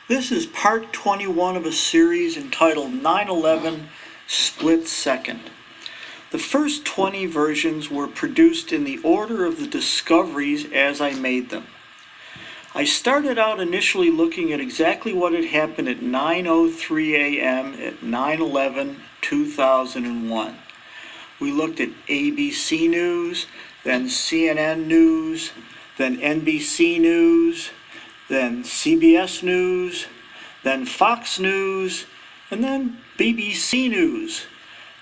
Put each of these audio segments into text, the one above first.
This is part 21 of a series entitled 9/11 Split Second. The first 20 versions were produced in the order of the discoveries as I made them. I started out initially looking at exactly what had happened at 9:03 a.m. at 9/11/2001. We looked at ABC News, then CNN News, then NBC News, then CBS News, then Fox News, and then BBC News.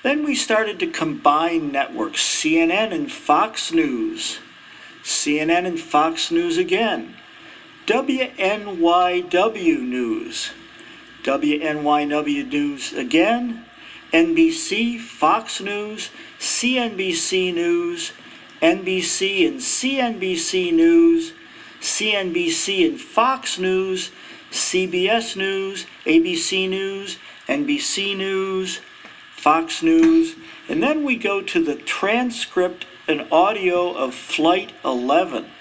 Then we started to combine networks, CNN and Fox News, CNN and Fox News again, WNYW News, WNYW News again, NBC, Fox News, CNBC News, NBC and CNBC News, CNBC and Fox News, CBS News, ABC News, NBC News, Fox News, and then we go to the transcript and audio of Flight 11.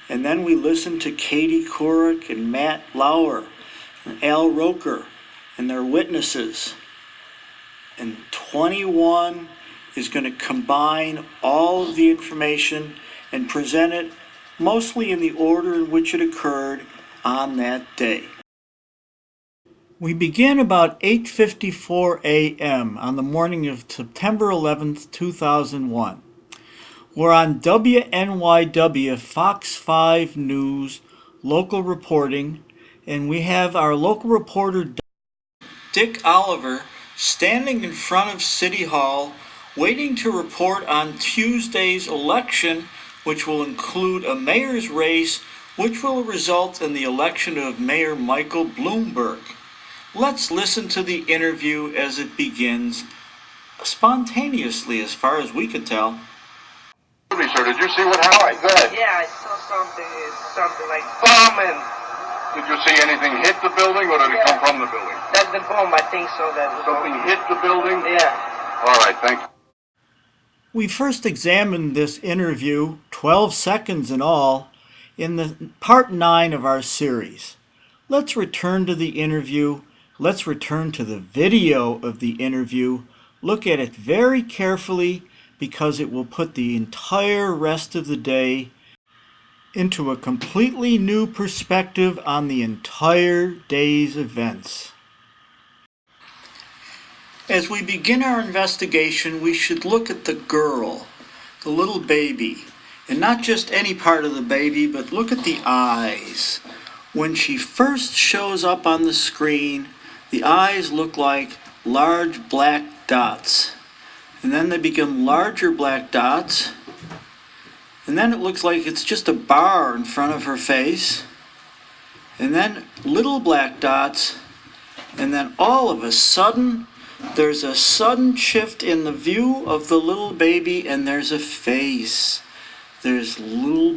And then we listen to Katie Couric and Matt Lauer and Al Roker and their witnesses. And 21 is going to combine all of the information and present it mostly in the order in which it occurred on that day. We began about 8:54 a.m. on the morning of September 11th, 2001. We're on WNYW Fox 5 News local reporting, and we have our local reporter Dick Oliver standing in front of City Hall waiting to report on Tuesday's election, which will include a mayor's race, which will result in the election of Mayor Michael Bloomberg. Let's listen to the interview as it begins, spontaneously as far as we could tell. Sir, did you see what happened? Go ahead. Yeah, I saw something like bombing. Did you see anything hit the building, or did it come from the building? That's the bomb, I think so. Something hit the building? Yeah. All right, thank you. We first examined this interview, 12 seconds in all, in the part 9 of our series. Let's return to the interview. Let's return to the video of the interview. Look at it very carefully because it will put the entire rest of the day into a completely new perspective on the entire day's events. As we begin our investigation, we should look at the girl, the little baby, and not just any part of the baby, but look at the eyes. When she first shows up on the screen, the eyes look like large black dots, and then they become larger black dots, and then it looks like it's just a bar in front of her face, and then little black dots, and then all of a sudden, there's a sudden shift in the view of the little baby, and there's a face. There's little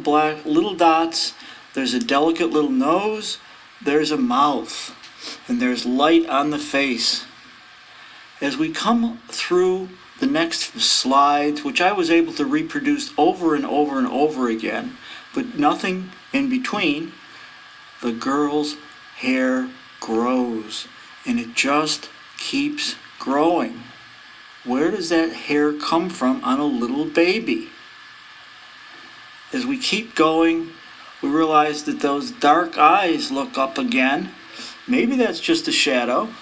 dots, there's a delicate little nose, there's a mouth, and there's light on the face. As we come through the next slides, which I was able to reproduce over and over and over again, but nothing in between, the girl's hair grows, and it just keeps growing. Where does that hair come from on a little baby? As we keep going, we realize that those dark eyes look up again. Maybe that's just a shadow.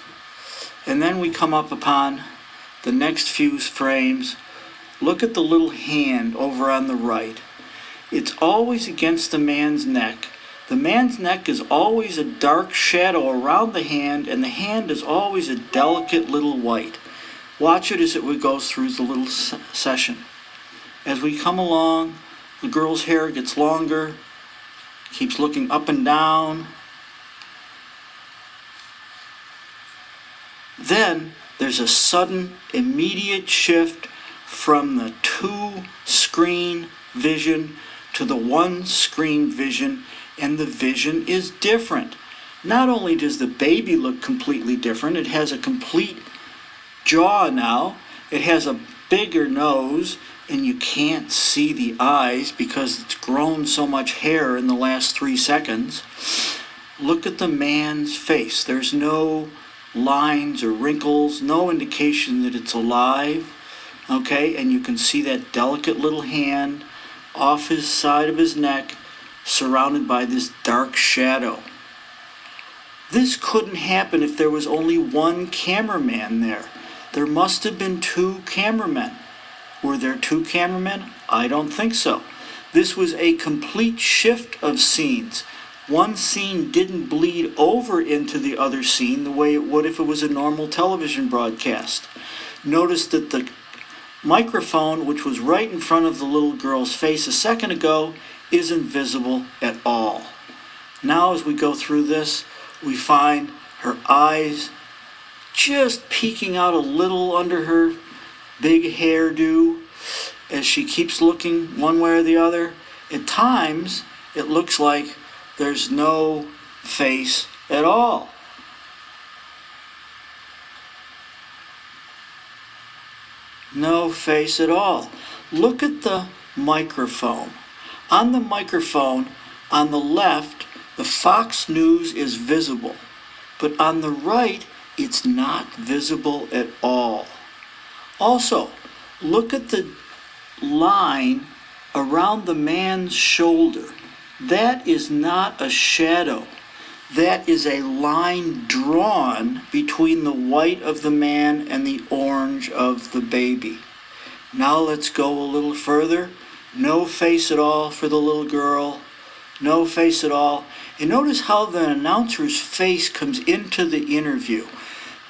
And then we come up upon the next few frames. Look at the little hand over on the right. It's always against the man's neck. The man's neck is always a dark shadow around the hand, and the hand is always a delicate little white. Watch it as it goes through the little session. As we come along, the girl's hair gets longer, keeps looking up and down. Then there's a sudden, immediate shift from the two-screen vision to the one-screen vision, and the vision is different. Not only does the baby look completely different, it has a complete jaw now, it has a bigger nose, and you can't see the eyes because it's grown so much hair in the last 3 seconds. look at the man's face. There's no lines or wrinkles, no indication that it's alive. Okay, and you can see that delicate little hand off his side of his neck, surrounded by this dark shadow. This couldn't happen if there was only one cameraman there. There must have been two cameramen. Were there two cameramen? I don't think so. This was a complete shift of scenes. One scene didn't bleed over into the other scene the way it would if it was a normal television broadcast. Notice that the microphone, which was right in front of the little girl's face a second ago, isn't visible at all. Now as we go through this, we find her eyes just peeking out a little under her big hairdo as she keeps looking one way or the other. At times, it looks like there's no face at all. No face at all. Look at the microphone. On the microphone, on the left, the Fox News is visible, but on the right, it's not visible at all. Also, look at the line around the man's shoulder. That is not a shadow. That is a line drawn between the white of the man and the orange of the baby. Now let's go a little further. No face at all for the little girl. No face at all. And notice how the announcer's face comes into the interview.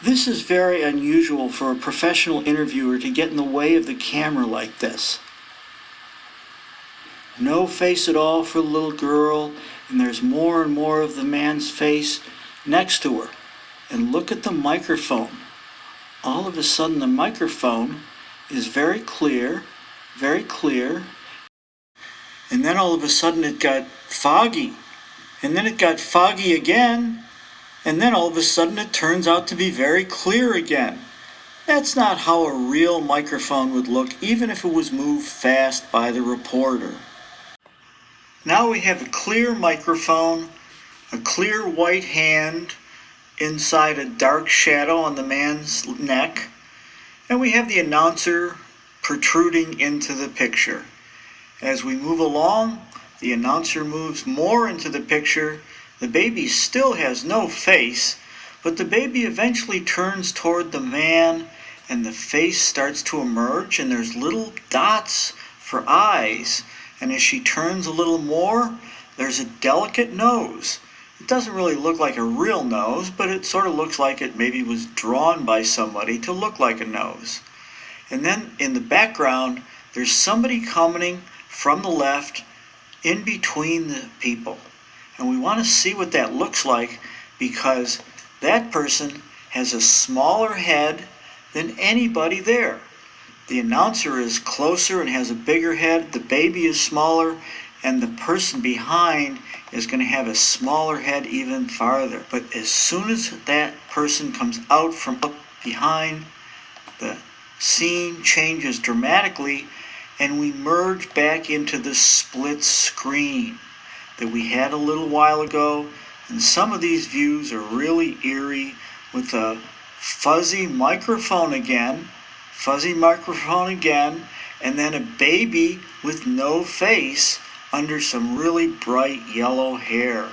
This is very unusual for a professional interviewer to get in the way of the camera like this. No face at all for the little girl, and there's more and more of the man's face next to her. And look at the microphone. All of a sudden the microphone is very clear, and then all of a sudden it got foggy, and then it got foggy again, and then all of a sudden it turns out to be very clear again. That's not how a real microphone would look, even if it was moved fast by the reporter. Now we have a clear microphone, a clear white hand inside a dark shadow on the man's neck, and we have the announcer protruding into the picture. As we move along, the announcer moves more into the picture. The baby still has no face, but the baby eventually turns toward the man, and the face starts to emerge, and there's little dots for eyes. And as she turns a little more, there's a delicate nose. It doesn't really look like a real nose, but it sort of looks like it maybe was drawn by somebody to look like a nose. And then in the background, there's somebody coming from the left in between the people. And we want to see what that looks like, because that person has a smaller head than anybody there. The announcer is closer and has a bigger head, the baby is smaller, and the person behind is going to have a smaller head even farther. But as soon as that person comes out from up behind, the scene changes dramatically, and we merge back into the split screen that we had a little while ago. And some of these views are really eerie, with a fuzzy microphone again, and then a baby with no face under some really bright yellow hair.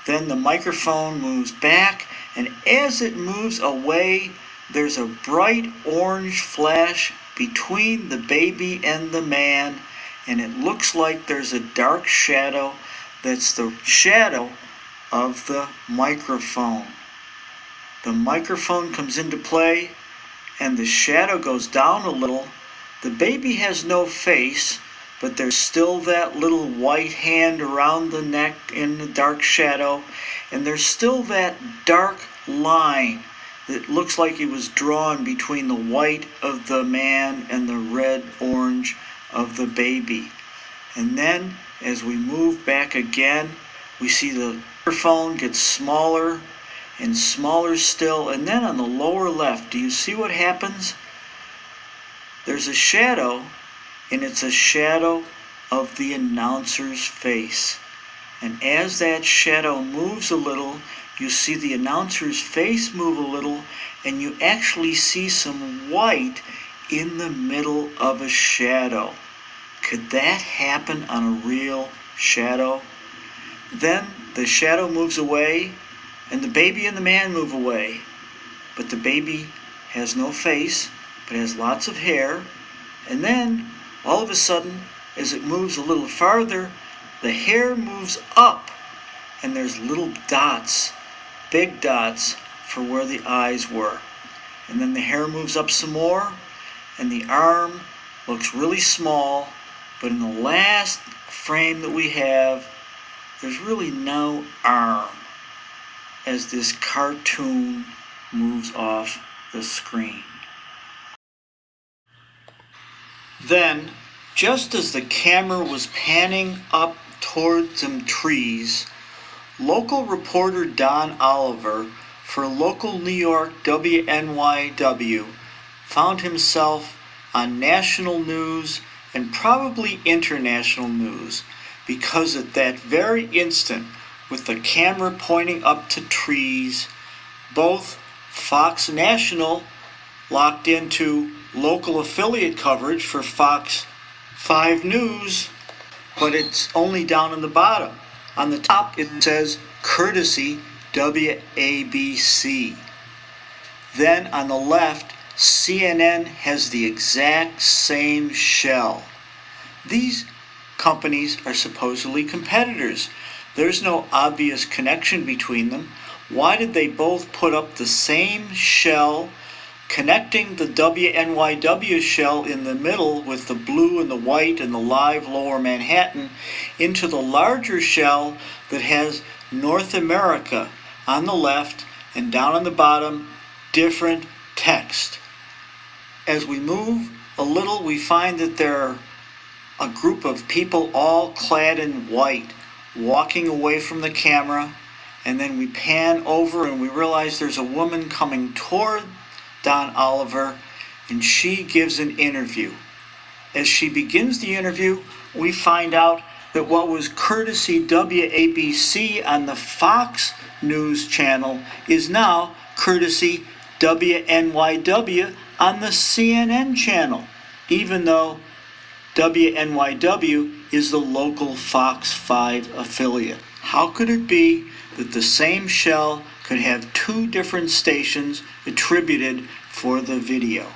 Then the microphone moves back, and as it moves away, there's a bright orange flash between the baby and the man, and it looks like there's a dark shadow that's the shadow of the microphone. The microphone comes into play, and the shadow goes down a little. The baby has no face, but there's still that little white hand around the neck in the dark shadow, and there's still that dark line that looks like it was drawn between the white of the man and the red-orange of the baby. And then, as we move back again, we see the microphone get smaller and smaller still, and then on the lower left, do you see what happens? There's a shadow, and it's a shadow of the announcer's face. And as that shadow moves a little, you see the announcer's face move a little, and you actually see some white in the middle of a shadow. Could that happen on a real shadow? Then the shadow moves away, and the baby and the man move away. But the baby has no face, but has lots of hair. And then, all of a sudden, as it moves a little farther, the hair moves up, and there's little dots, big dots, for where the eyes were. And then the hair moves up some more, and the arm looks really small, but in the last frame that we have, there's really no arm as this cartoon moves off the screen. Then, just as the camera was panning up towards some trees, local reporter Don Oliver for local New York WNYW found himself on national news and probably international news, because at that very instant, with the camera pointing up to trees, both Fox National locked into local affiliate coverage for Fox 5 News, but it's only down in the bottom. On the top it says courtesy WABC. Then on the left, CNN has the exact same shell. These companies are supposedly competitors. There's no obvious connection between them. Why did they both put up the same shell, connecting the WNYW shell in the middle with the blue and the white and the live Lower Manhattan into the larger shell that has North America on the left and down on the bottom, different text? As we move a little, we find that there are a group of people all clad in white walking away from the camera, and then we pan over and we realize there's a woman coming toward Don Oliver, and she gives an interview. As she begins the interview, we find out that what was courtesy WABC on the Fox News channel is now courtesy WNYW on the CNN channel, even though WNYW is the local Fox 5 affiliate. How could it be that the same shell could have two different stations attributed for the video?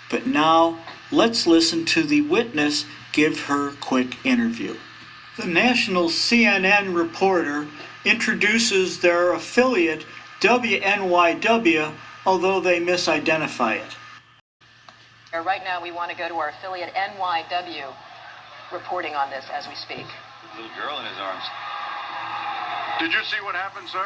But now, let's listen to the witness give her quick interview. The national CNN reporter introduces their affiliate WNYW, although they misidentify it. Right now, we want to go to our affiliate NYW reporting on this as we speak. Little girl in his arms. Did you see what happened, sir?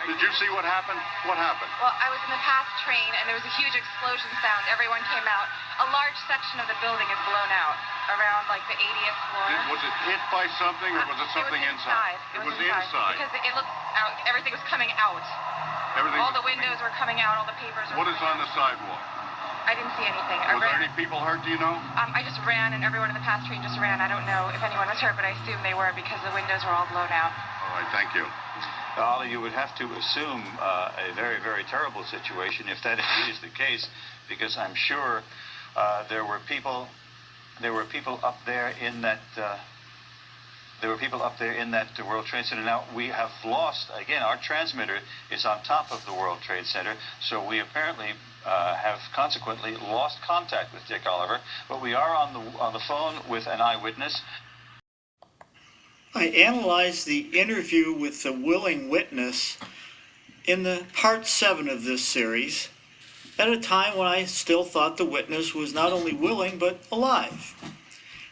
Did you see what happened? What happened? Well, I was in the past train, and there was a huge explosion sound. Everyone came out. A large section of the building is blown out, around like the 80th floor. Was it hit by something, or was it something inside? It was inside. Because it looked out, everything was coming out. All the windows were coming out, all the papers were What is on the sidewalk? I didn't see anything. Was there any people hurt, do you know? I just ran, and everyone in the past train just ran. I don't know if anyone was hurt, but I assume they were because the windows were all blown out. All right, thank you. Ollie, you would have to assume a very, very terrible situation if that indeed is the case, because I'm sure there were people up there in that World Trade Center. Now, we have lost, again, our transmitter is on top of the World Trade Center, so we apparently have consequently lost contact with Dick Oliver, but we are on the phone with an eyewitness. I analyzed the interview with the willing witness in the part 7 of this series, at a time when I still thought the witness was not only willing but alive.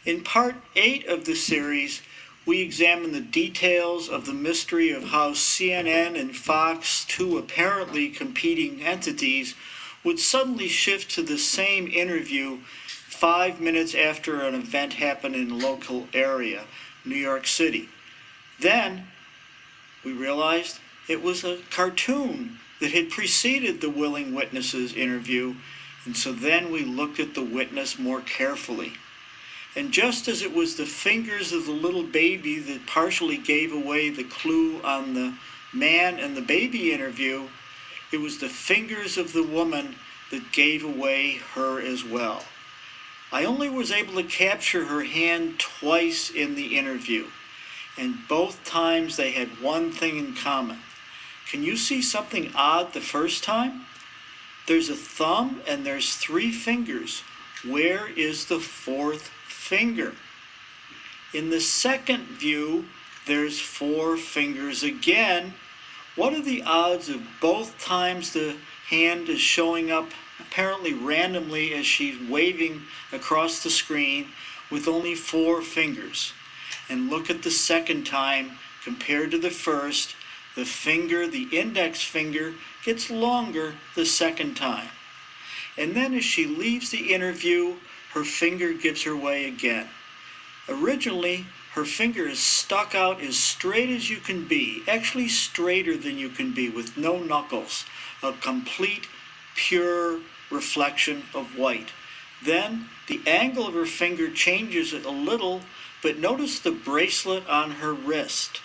In part 8 of the series, we examine the details of the mystery of how CNN and Fox, two apparently competing entities, would suddenly shift to the same interview 5 minutes after an event happened in a local area, New York City. Then we realized it was a cartoon that had preceded the willing witness's interview, and so then we looked at the witness more carefully. And just as it was the fingers of the little baby that partially gave away the clue on the man and the baby interview, it was the fingers of the woman that gave away her as well. I only was able to capture her hand twice in the interview, and both times they had one thing in common. Can you see something odd the first time? There's a thumb and there's 3 fingers. Where is the 4th finger? In the second view, there's 4 fingers again. What are the odds of both times the hand is showing up apparently randomly as she's waving across the screen with only 4 fingers? And look at the second time compared to the first. The finger, the index finger, gets longer the second time. And then as she leaves the interview, her finger gives her way again. Originally, her finger is stuck out as straight as you can be, actually straighter than you can be, with no knuckles, a complete, pure reflection of white. Then the angle of her finger changes a little, but notice the bracelet on her wrist.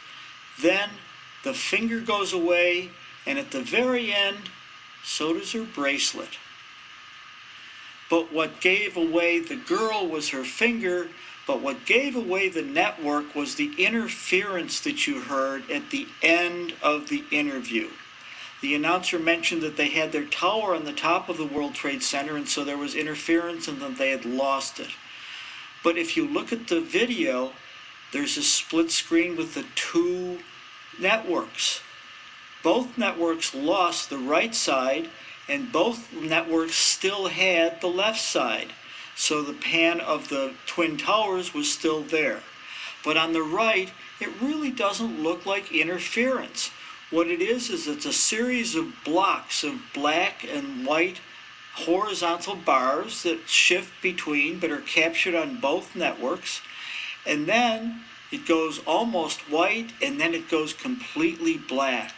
Then the finger goes away, and at the very end, so does her bracelet. But what gave away the girl was her finger, but what gave away the network was the interference that you heard at the end of the interview. The announcer mentioned that they had their tower on the top of the World Trade Center, and so there was interference and that they had lost it. But if you look at the video, there's a split screen with the 2 networks. Both networks lost the right side, and both networks still had the left side. So the pan of the Twin Towers was still there. But on the right, it really doesn't look like interference. What it is it's a series of blocks of black and white horizontal bars that shift between but are captured on both networks. And then it goes almost white, and then it goes completely black.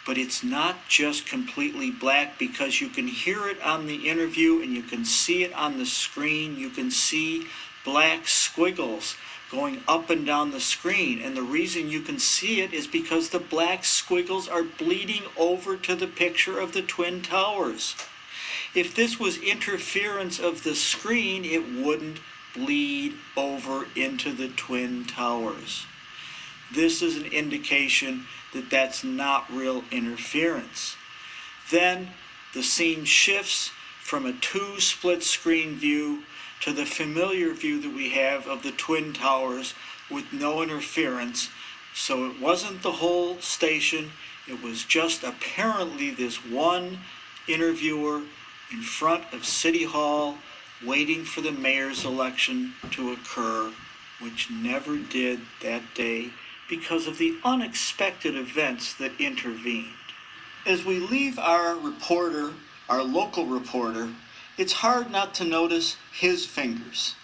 But it's not just completely black, because you can hear it on the interview and you can see it on the screen. You can see black squiggles going up and down the screen. And the reason you can see it is because the black squiggles are bleeding over to the picture of the Twin Towers. If this was interference of the screen, it wouldn't bleed over into the Twin Towers. This is an indication that that's not real interference. Then the scene shifts from a 2 split screen view to the familiar view that we have of the Twin Towers with no interference. So it wasn't the whole station, it was just apparently this one interviewer in front of City Hall waiting for the mayor's election to occur, which never did that day because of the unexpected events that intervened. As we leave our reporter, our local reporter, it's hard not to notice his fingers.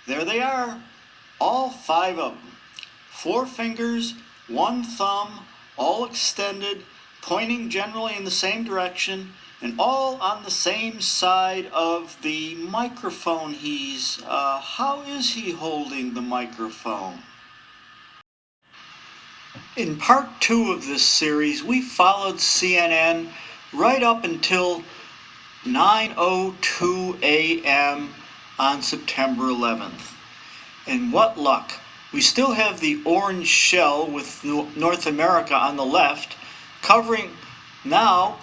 There they are, all 5 of them. 4 fingers, 1 thumb, all extended, pointing generally in the same direction, and all on the same side of the microphone. How is he holding the microphone? In part 2 of this series, we followed CNN right up until 9:02 a.m. on September 11th. And what luck! We still have the orange shell with North America on the left, covering now,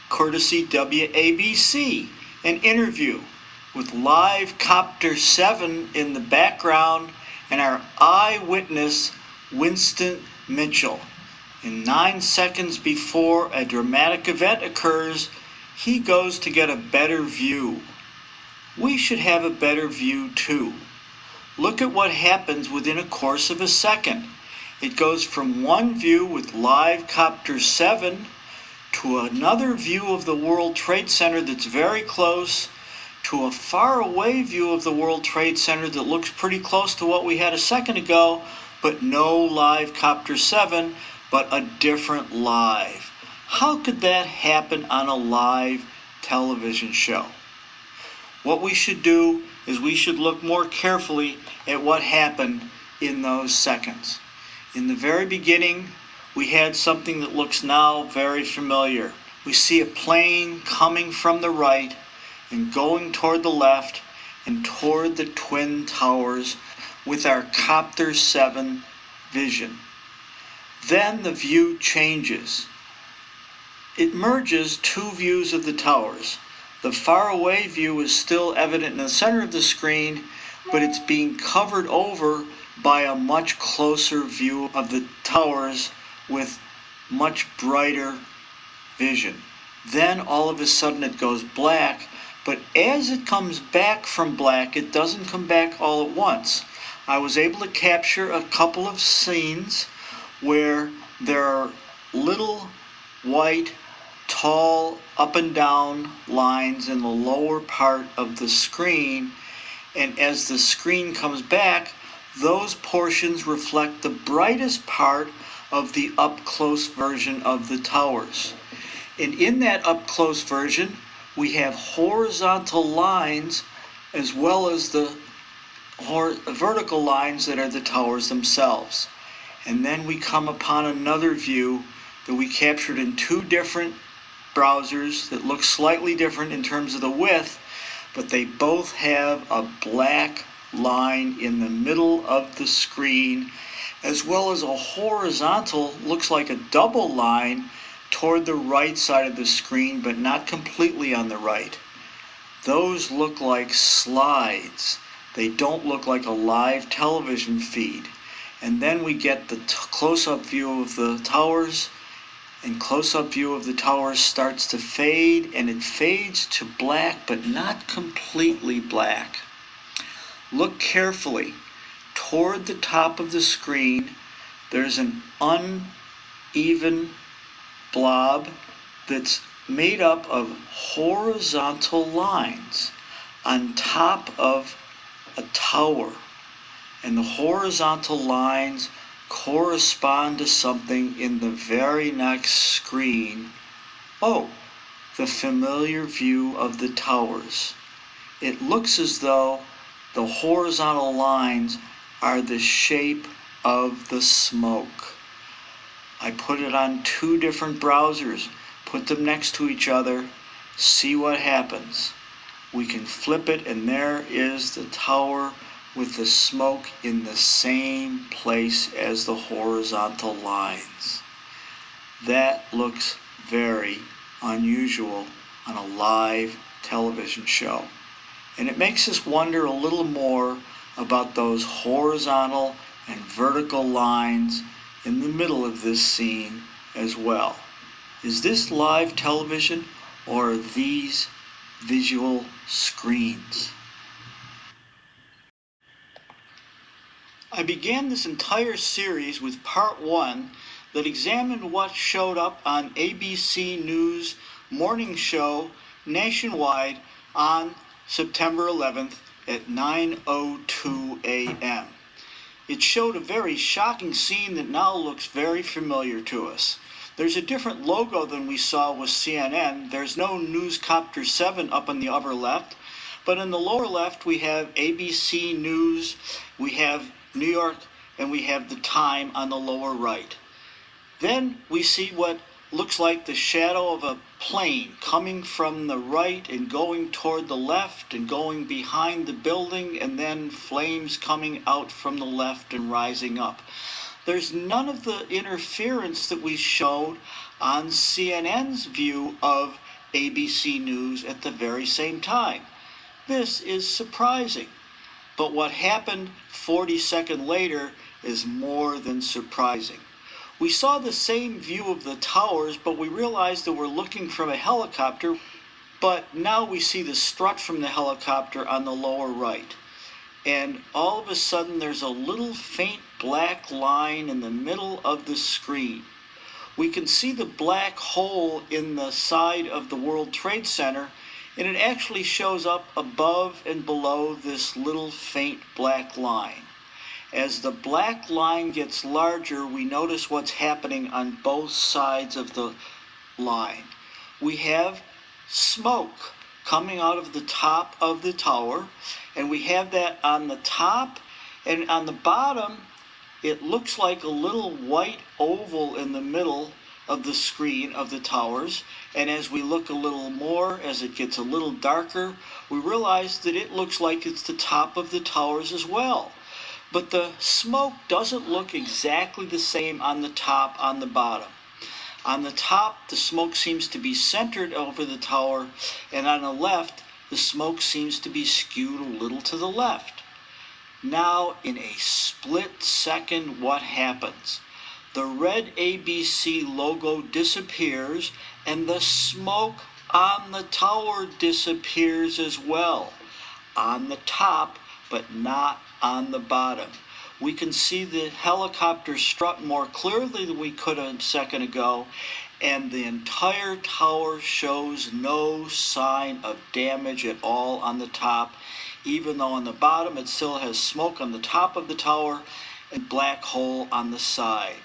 courtesy WABC, an interview with live Copter 7 in the background and our eyewitness, Winston Mitchell. And 9 seconds before a dramatic event occurs, he goes to get a better view. We should have a better view too. Look at what happens within a course of a second. It goes from one view with live Copter 7 to another view of the World Trade Center that's very close, to a faraway view of the World Trade Center that looks pretty close to what we had a second ago, but no live Copter 7, but a different live. How could that happen on a live television show? What we should do is we should look more carefully at what happened in those seconds. In the very beginning, we had something that looks now very familiar. We see a plane coming from the right and going toward the left and toward the Twin Towers with our Copter 7 vision. Then the view changes. It merges two views of the towers. The faraway view is still evident in the center of the screen, but it's being covered over by a much closer view of the towers with much brighter vision. Then all of a sudden it goes black, but as it comes back from black, it doesn't come back all at once. I was able to capture a couple of scenes where there are little white, tall, up and down lines in the lower part of the screen, and as the screen comes back, those portions reflect the brightest part of the up-close version of the towers. And in that up-close version, we have horizontal lines as well as the vertical lines that are the towers themselves. And then we come upon another view that we captured in two different browsers that look slightly different in terms of the width, but they both have a black line in the middle of the screen, as well as a horizontal, looks like a double line toward the right side of the screen, but not completely on the right. Those look like slides. They don't look like a live television feed. And then we get the close-up view of the towers, and close-up view of the towers starts to fade, and it fades to black, but not completely black. Look carefully. Toward the top of the screen, there's an uneven blob that's made up of horizontal lines on top of a tower. And the horizontal lines correspond to something in the very next screen. Oh, the familiar view of the towers. It looks as though the horizontal lines are the shape of the smoke. I put it on two different browsers, put them next to each other, see what happens. We can flip it, and there is the tower with the smoke in the same place as the horizontal lines. That looks very unusual on a live television show. And it makes us wonder a little more about those horizontal and vertical lines in the middle of this scene as well. Is this live television, or are these visual screens? I began this entire series with part 1 that examined what showed up on ABC News morning show nationwide on September 11th at 9:02 a.m. It showed a very shocking scene that now looks very familiar to us. There's a different logo than we saw with CNN. There's no Newscopter 7 up on the upper left, but in the lower left we have ABC News, we have New York, and we have the time on the lower right. Then we see what looks like the shadow of a plane coming from the right and going toward the left and going behind the building, and then flames coming out from the left and rising up. There's none of the interference that we showed on CNN's view of ABC News at the very same time. This is surprising. But what happened 40 seconds later is more than surprising. We saw the same view of the towers, but we realized that we're looking from a helicopter, but now we see the strut from the helicopter on the lower right. And all of a sudden there's a little faint black line in the middle of the screen. We can see the black hole in the side of the World Trade Center, and it actually shows up above and below this little faint black line. As the black line gets larger, we notice what's happening on both sides of the line. We have smoke coming out of the top of the tower, and we have that on the top, and on the bottom it looks like a little white oval in the middle of the screen of the towers. And as we look a little more, as it gets a little darker, we realize that it looks like it's the top of the towers as well. But the smoke doesn't look exactly the same on the top, on the bottom. On the top, the smoke seems to be centered over the tower, and on the left, the smoke seems to be skewed a little to the left. Now, in a split second, what happens? The red ABC logo disappears, and the smoke on the tower disappears as well. On the top, but not on the bottom. We can see the helicopter strut more clearly than we could a second ago, and the entire tower shows no sign of damage at all on the top, even though on the bottom it still has smoke on the top of the tower and black hole on the side.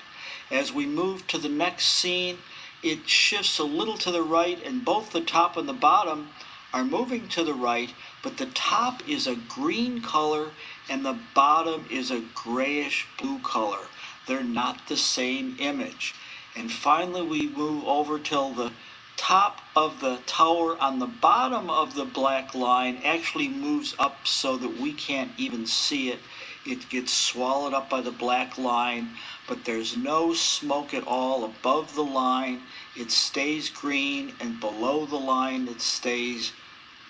As we move to the next scene, it shifts a little to the right, and both the top and the bottom are moving to the right, but the top is a green color and the bottom is a grayish blue color. They're not the same image. And finally we move over till the top of the tower on the bottom of the black line actually moves up so that we can't even see it. It gets swallowed up by the black line, but there's no smoke at all above the line. It stays green, and below the line it stays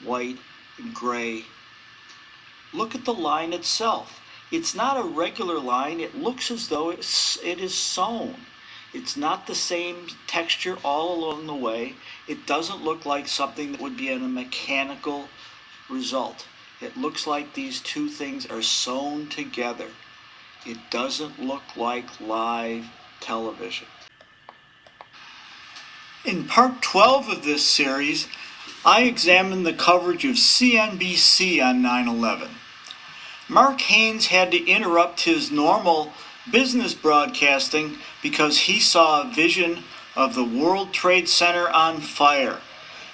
white and gray. Look at the line itself. It's not a regular line. It looks as though it is sewn. It's not the same texture all along the way. It doesn't look like something that would be in a mechanical result. It looks like these two things are sewn together. It doesn't look like live television. In part 12 of this series, I examined the coverage of CNBC on 9/11. Mark Haynes had to interrupt his normal business broadcasting because he saw a vision of the World Trade Center on fire.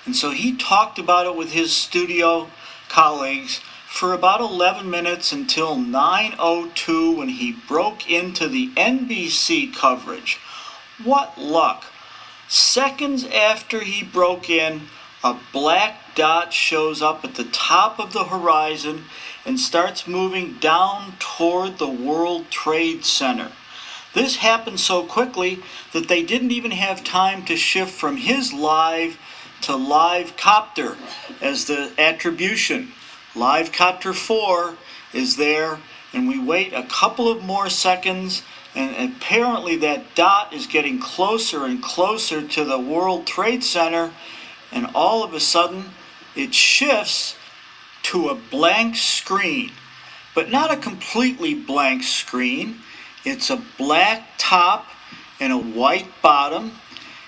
And so he talked about it with his studio colleagues for about 11 minutes until 9:02 when he broke into the NBC coverage. What luck! Seconds after he broke in, a black dot shows up at the top of the horizon and starts moving down toward the World Trade Center. This happened so quickly that they didn't even have time to shift from his live to live copter as the attribution. Live copter 4 is there, and we wait a couple of more seconds, and apparently that dot is getting closer and closer to the World Trade Center, and all of a sudden it shifts to a blank screen, but not a completely blank screen. It's a black top and a white bottom,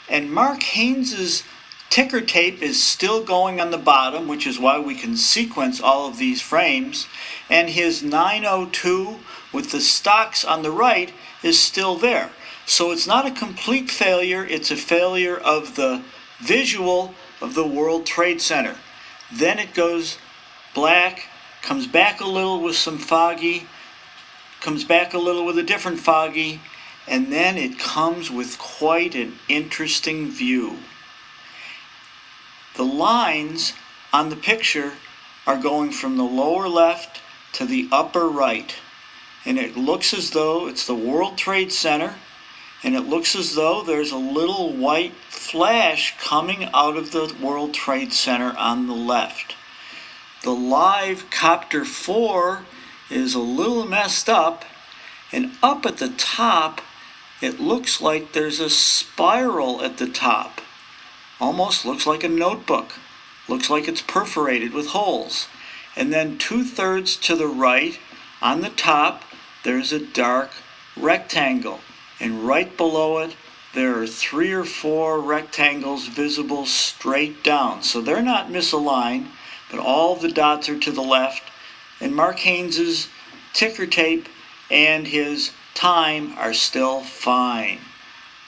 and Mark Haynes's ticker tape is still going on the bottom, which is why we can sequence all of these frames, and his 902 with the stocks on the right is still there. So it's not a complete failure, it's a failure of the visual of the World Trade Center. Then it goes black, comes back a little with some foggy, comes back a little with a different foggy, and then it comes with quite an interesting view. The lines on the picture are going from the lower left to the upper right, and it looks as though it's the World Trade Center, and it looks as though there's a little white flash coming out of the World Trade Center on the left. The live copter 4 is a little messed up, and up at the top it looks like there's a spiral at the top. Almost looks like a notebook. Looks like it's perforated with holes. And then 2/3 to the right, on the top, there's a dark rectangle. And right below it, there are 3 or 4 rectangles visible straight down. So they're not misaligned, but all of the dots are to the left. And Mark Haynes's ticker tape and his time are still fine.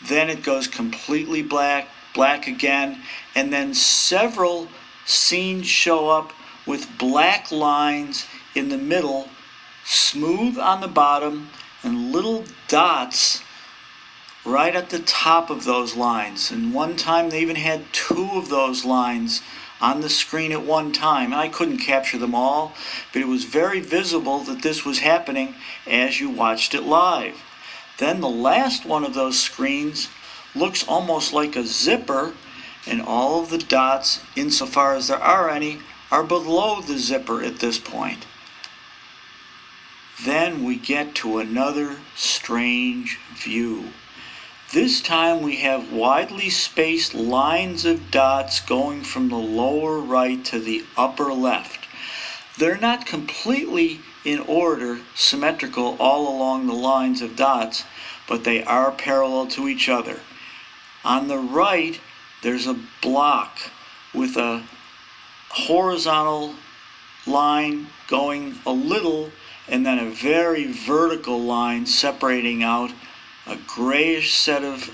Then it goes completely black, black again, and then several scenes show up with black lines in the middle, smooth on the bottom, and little dots right at the top of those lines. And one time they even had two of those lines on the screen at one time. I couldn't capture them all, but it was very visible that this was happening as you watched it live. Then the last one of those screens looks almost like a zipper, and all of the dots, insofar as there are any, are below the zipper at this point. Then we get to another strange view. This time we have widely spaced lines of dots going from the lower right to the upper left. They're not completely in order, symmetrical all along the lines of dots, but they are parallel to each other. On the right, there's a block with a horizontal line going a little, and then a very vertical line separating out a grayish set of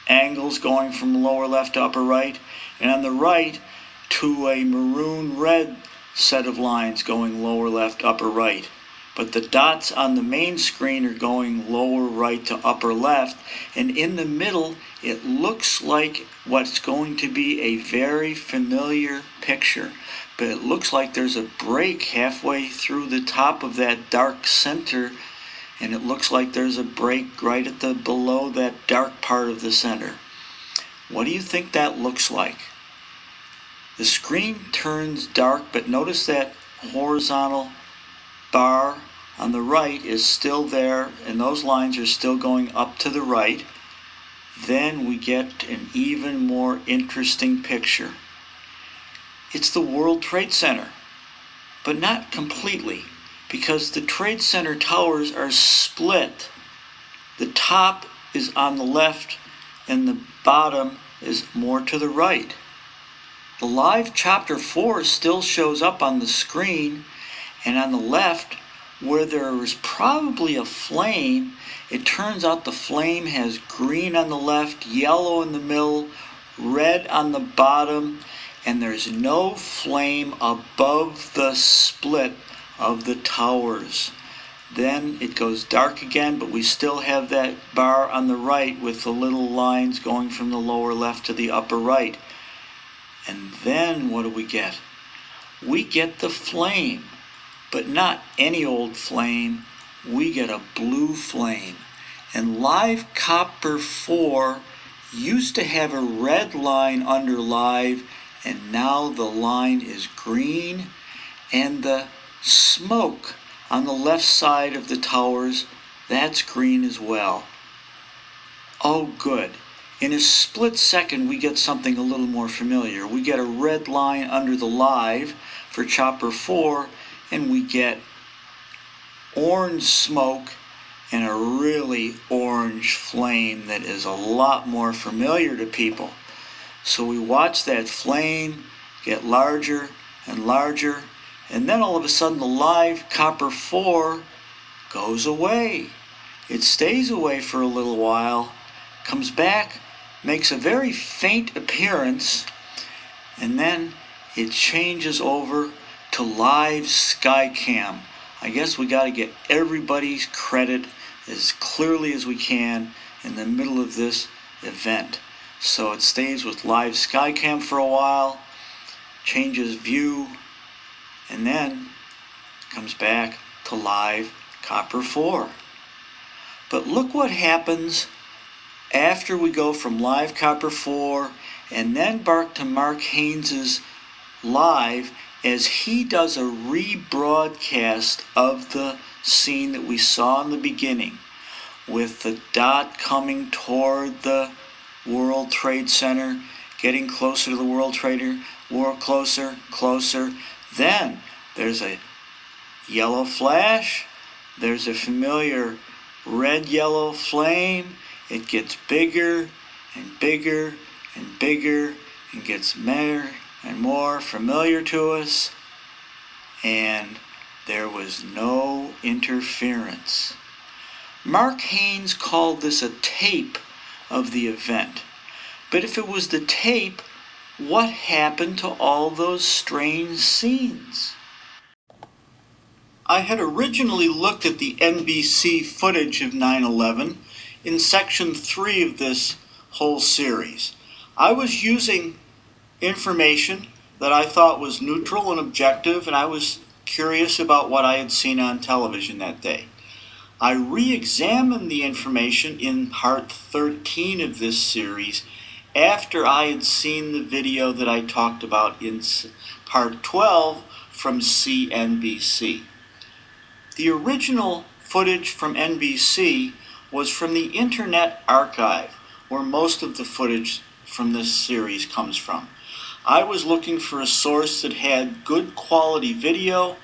angles going from lower left to upper right, and on the right, to a maroon red set of lines going lower left, upper right. But the dots on the main screen are going lower right to upper left, and in the middle it looks like what's going to be a very familiar picture, but it looks like there's a break halfway through the top of that dark center, and it looks like there's a break right at the below that dark part of the center. What do you think that looks like? The screen turns dark, but notice that horizontal bar on the right is still there, and those lines are still going up to the right. Then we get an even more interesting picture. It's the World Trade Center, but not completely, because the Trade Center towers are split. The top is on the left and the bottom is more to the right. The live Chapter 4 still shows up on the screen, and on the left, where there is probably a flame, it turns out the flame has green on the left, yellow in the middle, red on the bottom, and there's no flame above the split of the towers. Then it goes dark again, but we still have that bar on the right with the little lines going from the lower left to the upper right. And then what do we get? We get the flame, but not any old flame. We get a blue flame. And Live Copper 4 used to have a red line under Live, and now the line is green, and the smoke on the left side of the towers, that's green as well. Oh, good. In a split second, we get something a little more familiar. We get a red line under the Live for Chopper 4, and we get orange smoke and a really orange flame that is a lot more familiar to people. So we watch that flame get larger and larger, and then all of a sudden the Live Copper 4 goes away. It stays away for a little while, comes back, makes a very faint appearance, and then it changes over to Live Skycam. I guess we got to get everybody's credit as clearly as we can in the middle of this event. So it stays with Live Skycam for a while, changes view, and then comes back to Live Copper 4. But look what happens after we go from Live Copper 4 and then back to Mark Haynes's Live, as he does a rebroadcast of the scene that we saw in the beginning, with the dot coming toward the World Trade Center, getting closer to the World Trader, closer, closer. Then there's a yellow flash, there's a familiar red-yellow flame. It gets bigger and bigger and bigger and gets more and more familiar to us, and there was no interference. Mark Haynes called this a tape of the event, but if it was the tape, What happened to all those strange scenes? I had originally looked at the NBC footage of 9/11 in section 3 of this whole series. I was using information that I thought was neutral and objective, and I was curious about what I had seen on television that day. I re-examined the information in part 13 of this series after I had seen the video that I talked about in part 12 from CNBC. The original footage from NBC was from the Internet Archive, where most of the footage from this series comes from. I was looking for a source that had good quality video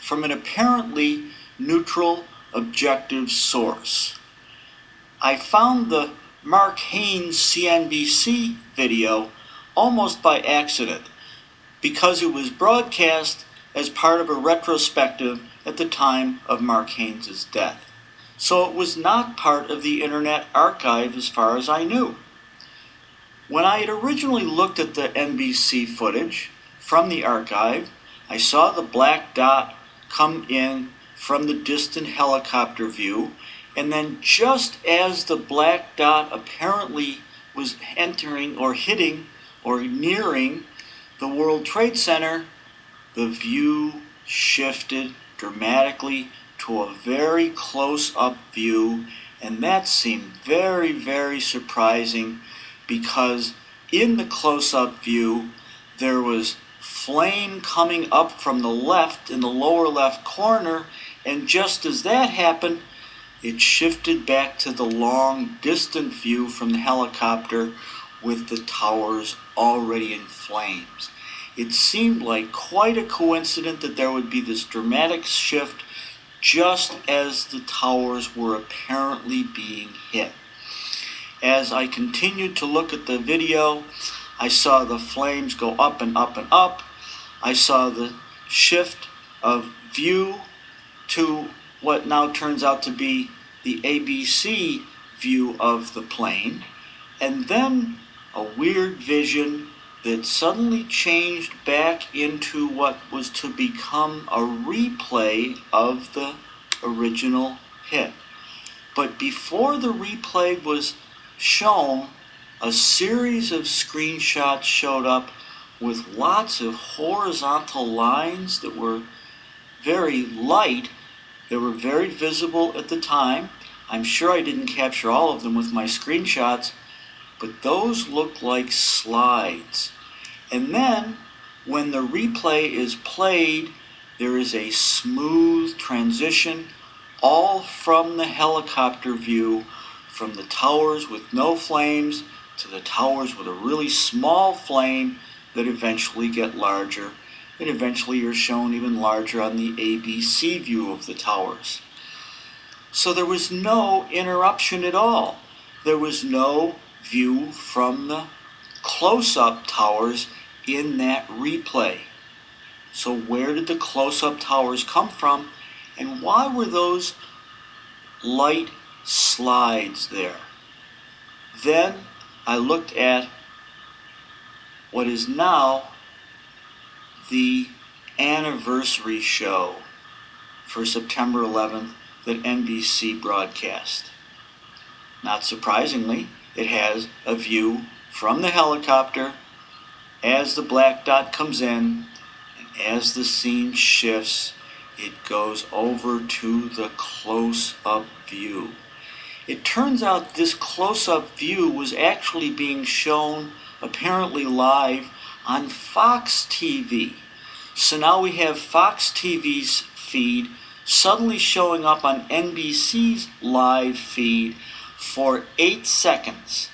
from an apparently neutral, objective source. I found the Mark Haynes CNBC video almost by accident because it was broadcast as part of a retrospective at the time of Mark Haynes' death. So it was not part of the Internet Archive as far as I knew. When I had originally looked at the NBC footage from the archive, I saw the black dot come in from the distant helicopter view, and then just as the black dot apparently was entering or hitting or nearing the World Trade Center, the view shifted dramatically to a very close-up view, and that seemed very, very surprising because in the close-up view there was flame coming up from the left in the lower left corner, and just as that happened, it shifted back to the long distant view from the helicopter with the towers already in flames. It seemed like quite a coincidence that there would be this dramatic shift just as the towers were apparently being hit. As I continued to look at the video, I saw the flames go up and up and up. I saw the shift of view to what now turns out to be the ABC view of the plane, and then a weird vision that suddenly changed back into what was to become a replay of the original hit. But before the replay was shown, a series of screenshots showed up with lots of horizontal lines that were very light. They were very visible at the time. I'm sure I didn't capture all of them with my screenshots, but those look like slides. And then, when the replay is played, there is a smooth transition, all from the helicopter view, from the towers with no flames to the towers with a really small flame that eventually get larger, and eventually you're shown even larger on the ABC view of the towers. So there was no interruption at all. There was no view from the close-up towers in that replay. So where did the close-up towers come from, and why were those light slides there? Then I looked at what is now the anniversary show for September 11th that NBC broadcast. Not surprisingly, it has a view from the helicopter as the black dot comes in, and as the scene shifts, it goes over to the close-up view. It turns out this close-up view was actually being shown apparently live on Fox TV. So now we have Fox TV's feed suddenly showing up on NBC's live feed for 8 seconds.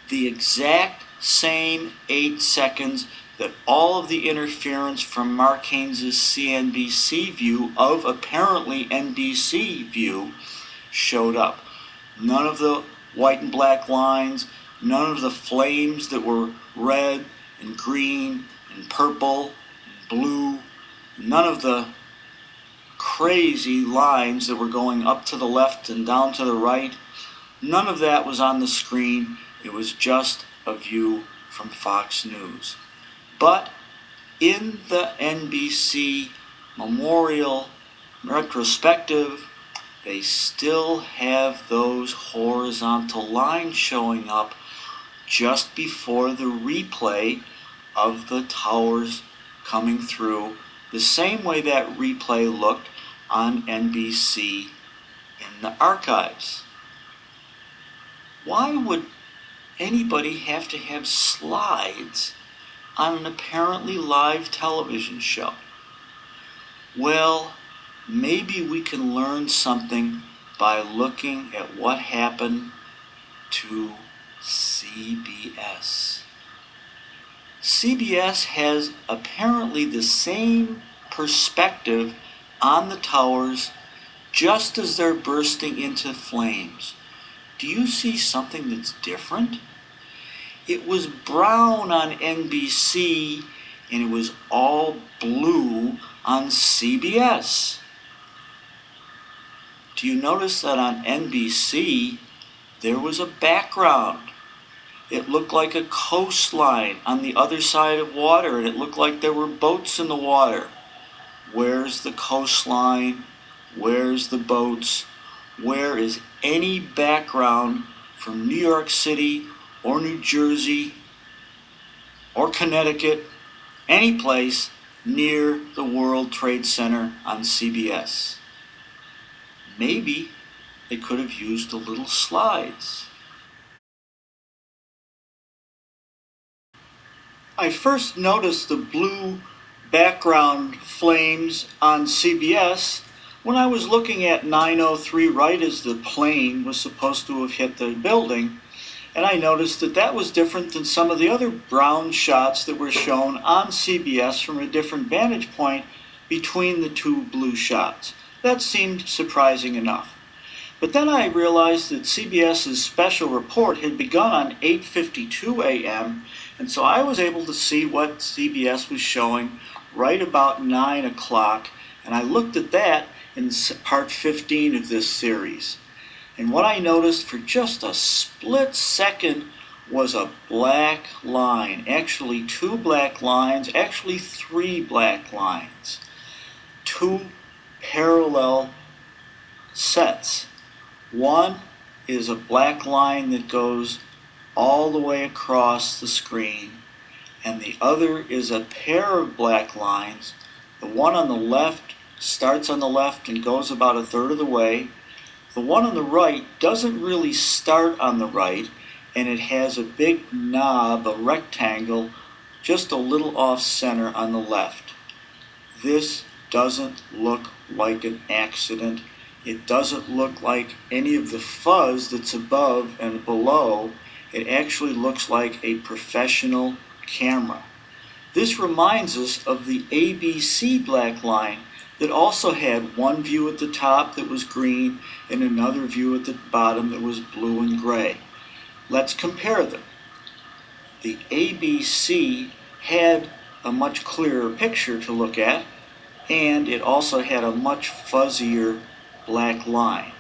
The exact same 8 seconds that all of the interference from Mark Haynes' CNBC view of apparently NBC view showed up. None of the white and black lines, none of the flames that were red and green and purple and blue, none of the crazy lines that were going up to the left and down to the right. None of that was on the screen. It was just a view from Fox News. But in the NBC Memorial retrospective, they still have those horizontal lines showing up just before the replay of the towers coming through, the same way that replay looked on NBC in the archives. Why would anybody have to have slides on an apparently live television show? Well, maybe we can learn something by looking at what happened to CBS. CBS has apparently the same perspective on the towers just as they're bursting into flames. Do you see something that's different? It was brown on NBC and it was all blue on CBS. Do you notice that on NBC there was a background? It looked like a coastline on the other side of water, and it looked like there were boats in the water. Where's the coastline? Where's the boats? Where is any background from New York City or New Jersey or Connecticut, any place near the World Trade Center on CBS? Maybe they could have used the little slides. I first noticed the blue background flames on CBS when I was looking at 9:03 right as the plane was supposed to have hit the building, and I noticed that that was different than some of the other brown shots that were shown on CBS from a different vantage point between the two blue shots. That seemed surprising enough. But then I realized that CBS's special report had begun on 8:52 a.m., and so I was able to see what CBS was showing right about 9 o'clock, and I looked at that in part 15 of this series. And what I noticed for just a split second was a black line, actually two black lines, actually three black lines, two parallel sets. One is a black line that goes all the way across the screen, and the other is a pair of black lines. The one on the left starts on the left and goes about a third of the way. The one on the right doesn't really start on the right, and it has a big knob, a rectangle, just a little off center on the left. This doesn't look like an accident. It doesn't look like any of the fuzz that's above and below. It actually looks like a professional camera. This reminds us of the ABC black line that also had one view at the top that was green and another view at the bottom that was blue and gray. Let's compare them. The ABC had a much clearer picture to look at, and it also had a much fuzzier black line.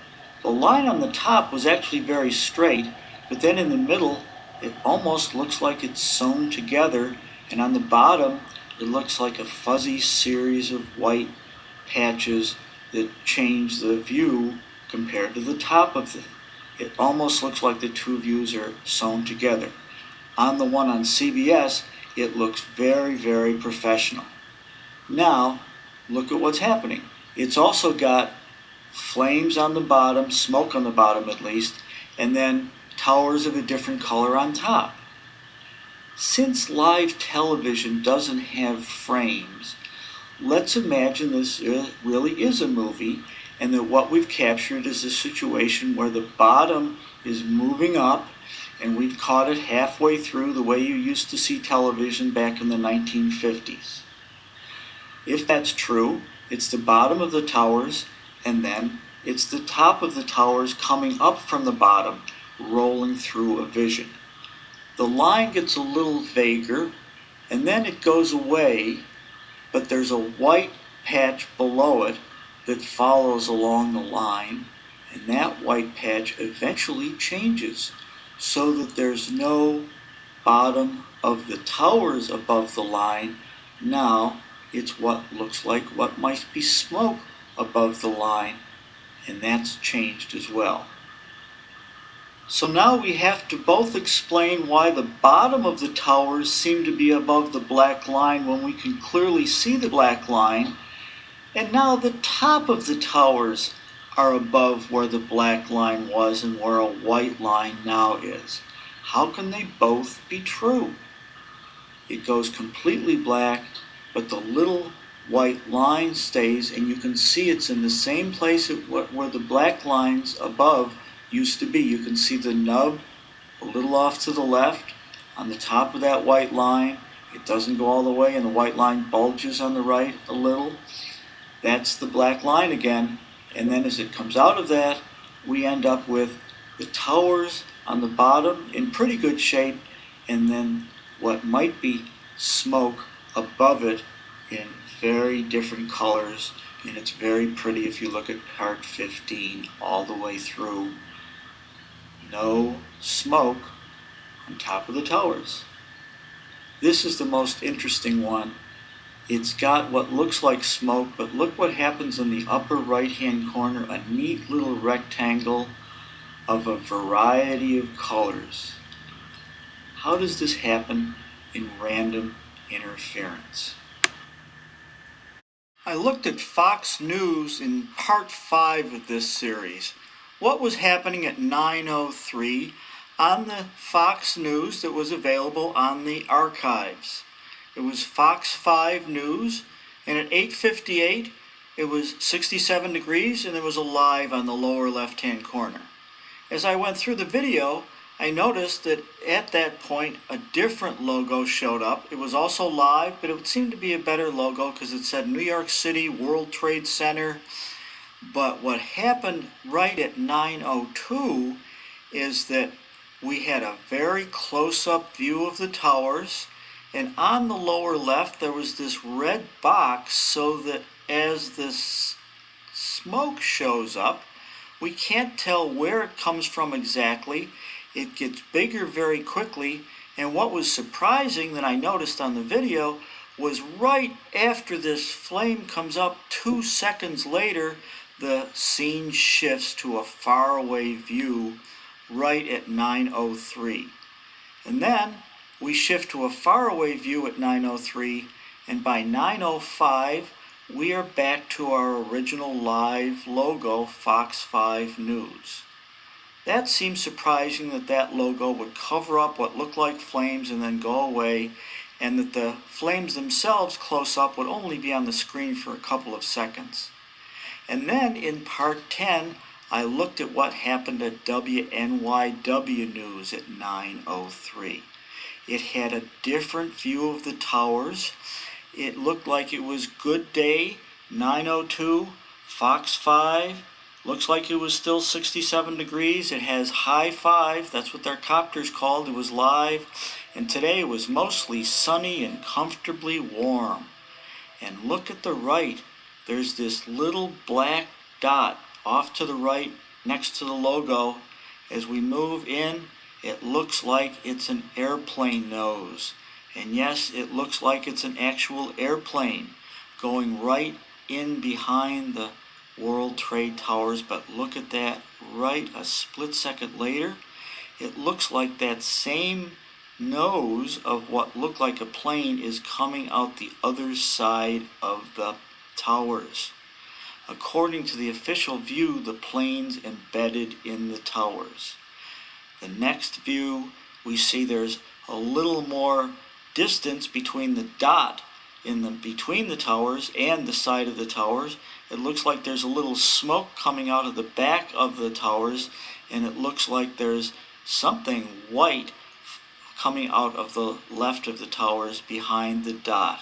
The line on the top was actually very straight, but then in the middle it almost looks like it's sewn together, and on the bottom it looks like a fuzzy series of white patches that change the view compared to the top of it. It almost looks like the two views are sewn together. On the one on CBS, it looks very, very professional. Now, look at what's happening. It's also got flames on the bottom, smoke on the bottom at least, and then towers of a different color on top. Since live television doesn't have frames, let's imagine this really is a movie, and that what we've captured is a situation where the bottom is moving up, and we've caught it halfway through the way you used to see television back in the 1950s. If that's true, it's the bottom of the towers, and then it's the top of the towers coming up from the bottom, rolling through a vision. The line gets a little vaguer, and then it goes away, but there's a white patch below it that follows along the line, and that white patch eventually changes so that there's no bottom of the towers above the line, now it's what looks like what might be smoke above the line, and that's changed as well. So now we have to both explain why the bottom of the towers seem to be above the black line when we can clearly see the black line, and now the top of the towers are above where the black line was and where a white line now is. How can they both be true? It goes completely black, but the little white line stays, and you can see it's in the same place where the black lines above used to be. You can see the nub a little off to the left on the top of that white line. It doesn't go all the way, and the white line bulges on the right a little. That's the black line again, and then as it comes out of that, we end up with the towers on the bottom in pretty good shape, and then what might be smoke above it in very different colors, and it's very pretty if you look at part 15 all the way through. No smoke on top of the towers. This is the most interesting one. It's got what looks like smoke, but look what happens in the upper right-hand corner, a neat little rectangle of a variety of colors. How does this happen in random interference? I looked at Fox News in part 5 of this series. What was happening at 9:03 on the Fox News that was available on the archives? It was Fox 5 News, and at 8:58 it was 67 degrees, and there was a live on the lower left-hand corner. As I went through the video, I noticed that at that point a different logo showed up. It was also live, but it seemed to be a better logo because it said New York City World Trade Center. But what happened right at 9:02 is that we had a very close-up view of the towers, and on the lower left there was this red box, so that as this smoke shows up, we can't tell where it comes from exactly. It gets bigger very quickly, and what was surprising that I noticed on the video was right after this flame comes up, 2 seconds later, the scene shifts to a faraway view right at 9:03. And then we shift to a faraway view at 9:03, and by 9:05 we are back to our original live logo, Fox 5 News. That seems surprising that that logo would cover up what looked like flames and then go away, and that the flames themselves close up would only be on the screen for a couple of seconds. And then in part 10, I looked at what happened at WNYW News at 9:03. It had a different view of the towers. It looked like it was Good Day, 9:02, Fox 5. Looks like it was still 67 degrees. It has High 5, that's what their copter's called. It was live. And today it was mostly sunny and comfortably warm. And look at the right. There's this little black dot off to the right next to the logo. As we move in, it looks like it's an airplane nose. And yes, it looks like it's an actual airplane going right in behind the World Trade Towers. But look at that, right a split second later, it looks like that same nose of what looked like a plane is coming out the other side of the towers. According to the official view, the plane's embedded in the towers. The next view, we see there's a little more distance between the dot between the towers and the side of the towers. It looks like there's a little smoke coming out of the back of the towers, and it looks like there's something white coming out of the left of the towers behind the dot.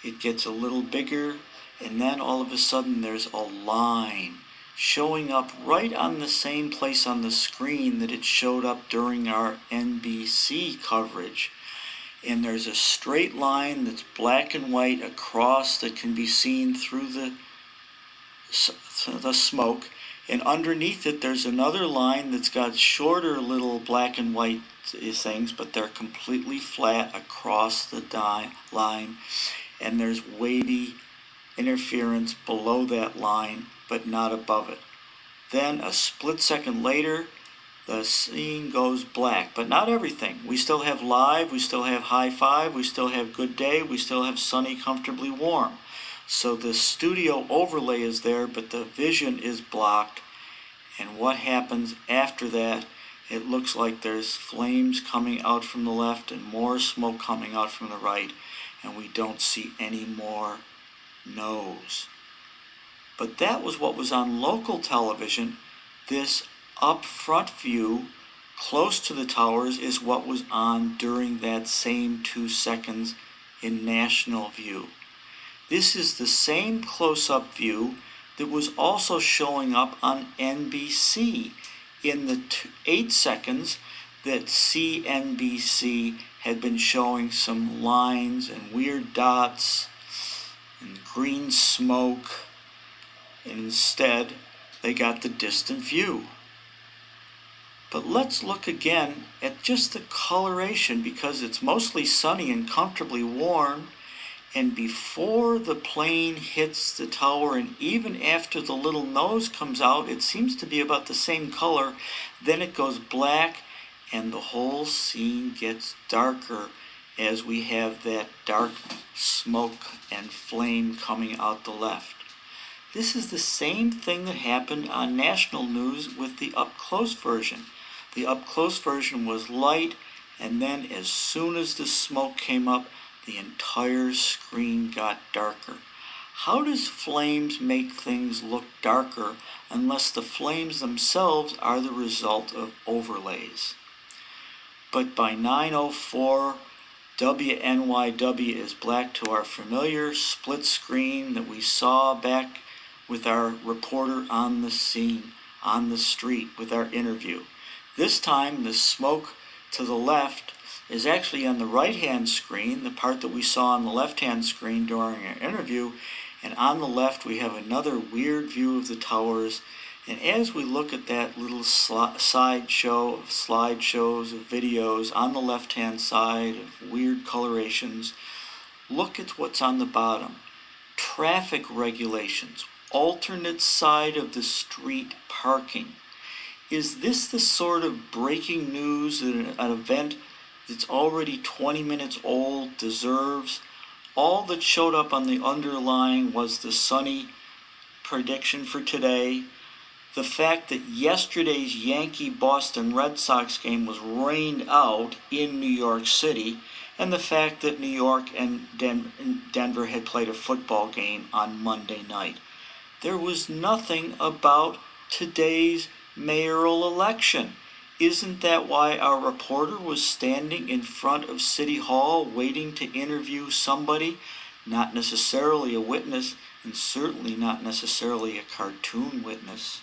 It gets a little bigger, and then all of a sudden there's a line showing up right on the same place on the screen that it showed up during our NBC coverage. And there's a straight line that's black and white across that can be seen through the smoke, And underneath it, there's another line that's got shorter little black and white things, but they're completely flat across the line. And there's wavy interference below that line, but not above it. Then a split second later, the scene goes black, but not everything. We still have live, we still have high five, we still have good day, we still have sunny, comfortably warm. So the studio overlay is there, but the vision is blocked. And what happens after that, it looks like there's flames coming out from the left and more smoke coming out from the right, and we don't see any more nose. But that was what was on local television. This up front view close to the towers is what was on during that same 2 seconds in national view. This is the same close-up view that was also showing up on NBC in the 8 seconds that CNBC had been showing some lines and weird dots and green smoke, and instead they got the distant view. But let's look again at just the coloration, because it's mostly sunny and comfortably warm, and before the plane hits the tower and even after the little nose comes out, it seems to be about the same color. Then it goes black and the whole scene gets darker as we have that dark smoke and flame coming out the left. This is the same thing that happened on national news with the up-close version. The up-close version was light, and then as soon as the smoke came up, the entire screen got darker. How does flames make things look darker unless the flames themselves are the result of overlays? But by 9:04, WNYW is black to our familiar split screen that we saw back with our reporter on the scene, on the street, with our interview. This time, the smoke to the left is actually on the right-hand screen, the part that we saw on the left-hand screen during our interview, and on the left we have another weird view of the towers. And as we look at that little slideshow of videos on the left-hand side of weird colorations, look at what's on the bottom. Traffic regulations, alternate side of the street parking. Is this the sort of breaking news that an event that's already 20 minutes old deserves? All that showed up on the underlying was the sunny prediction for today, the fact that yesterday's Yankee-Boston Red Sox game was rained out in New York City, and the fact that New York and Denver had played a football game on Monday night. There was nothing about today's mayoral election. Isn't that why our reporter was standing in front of City Hall waiting to interview somebody? Not necessarily a witness, and certainly not necessarily a cartoon witness.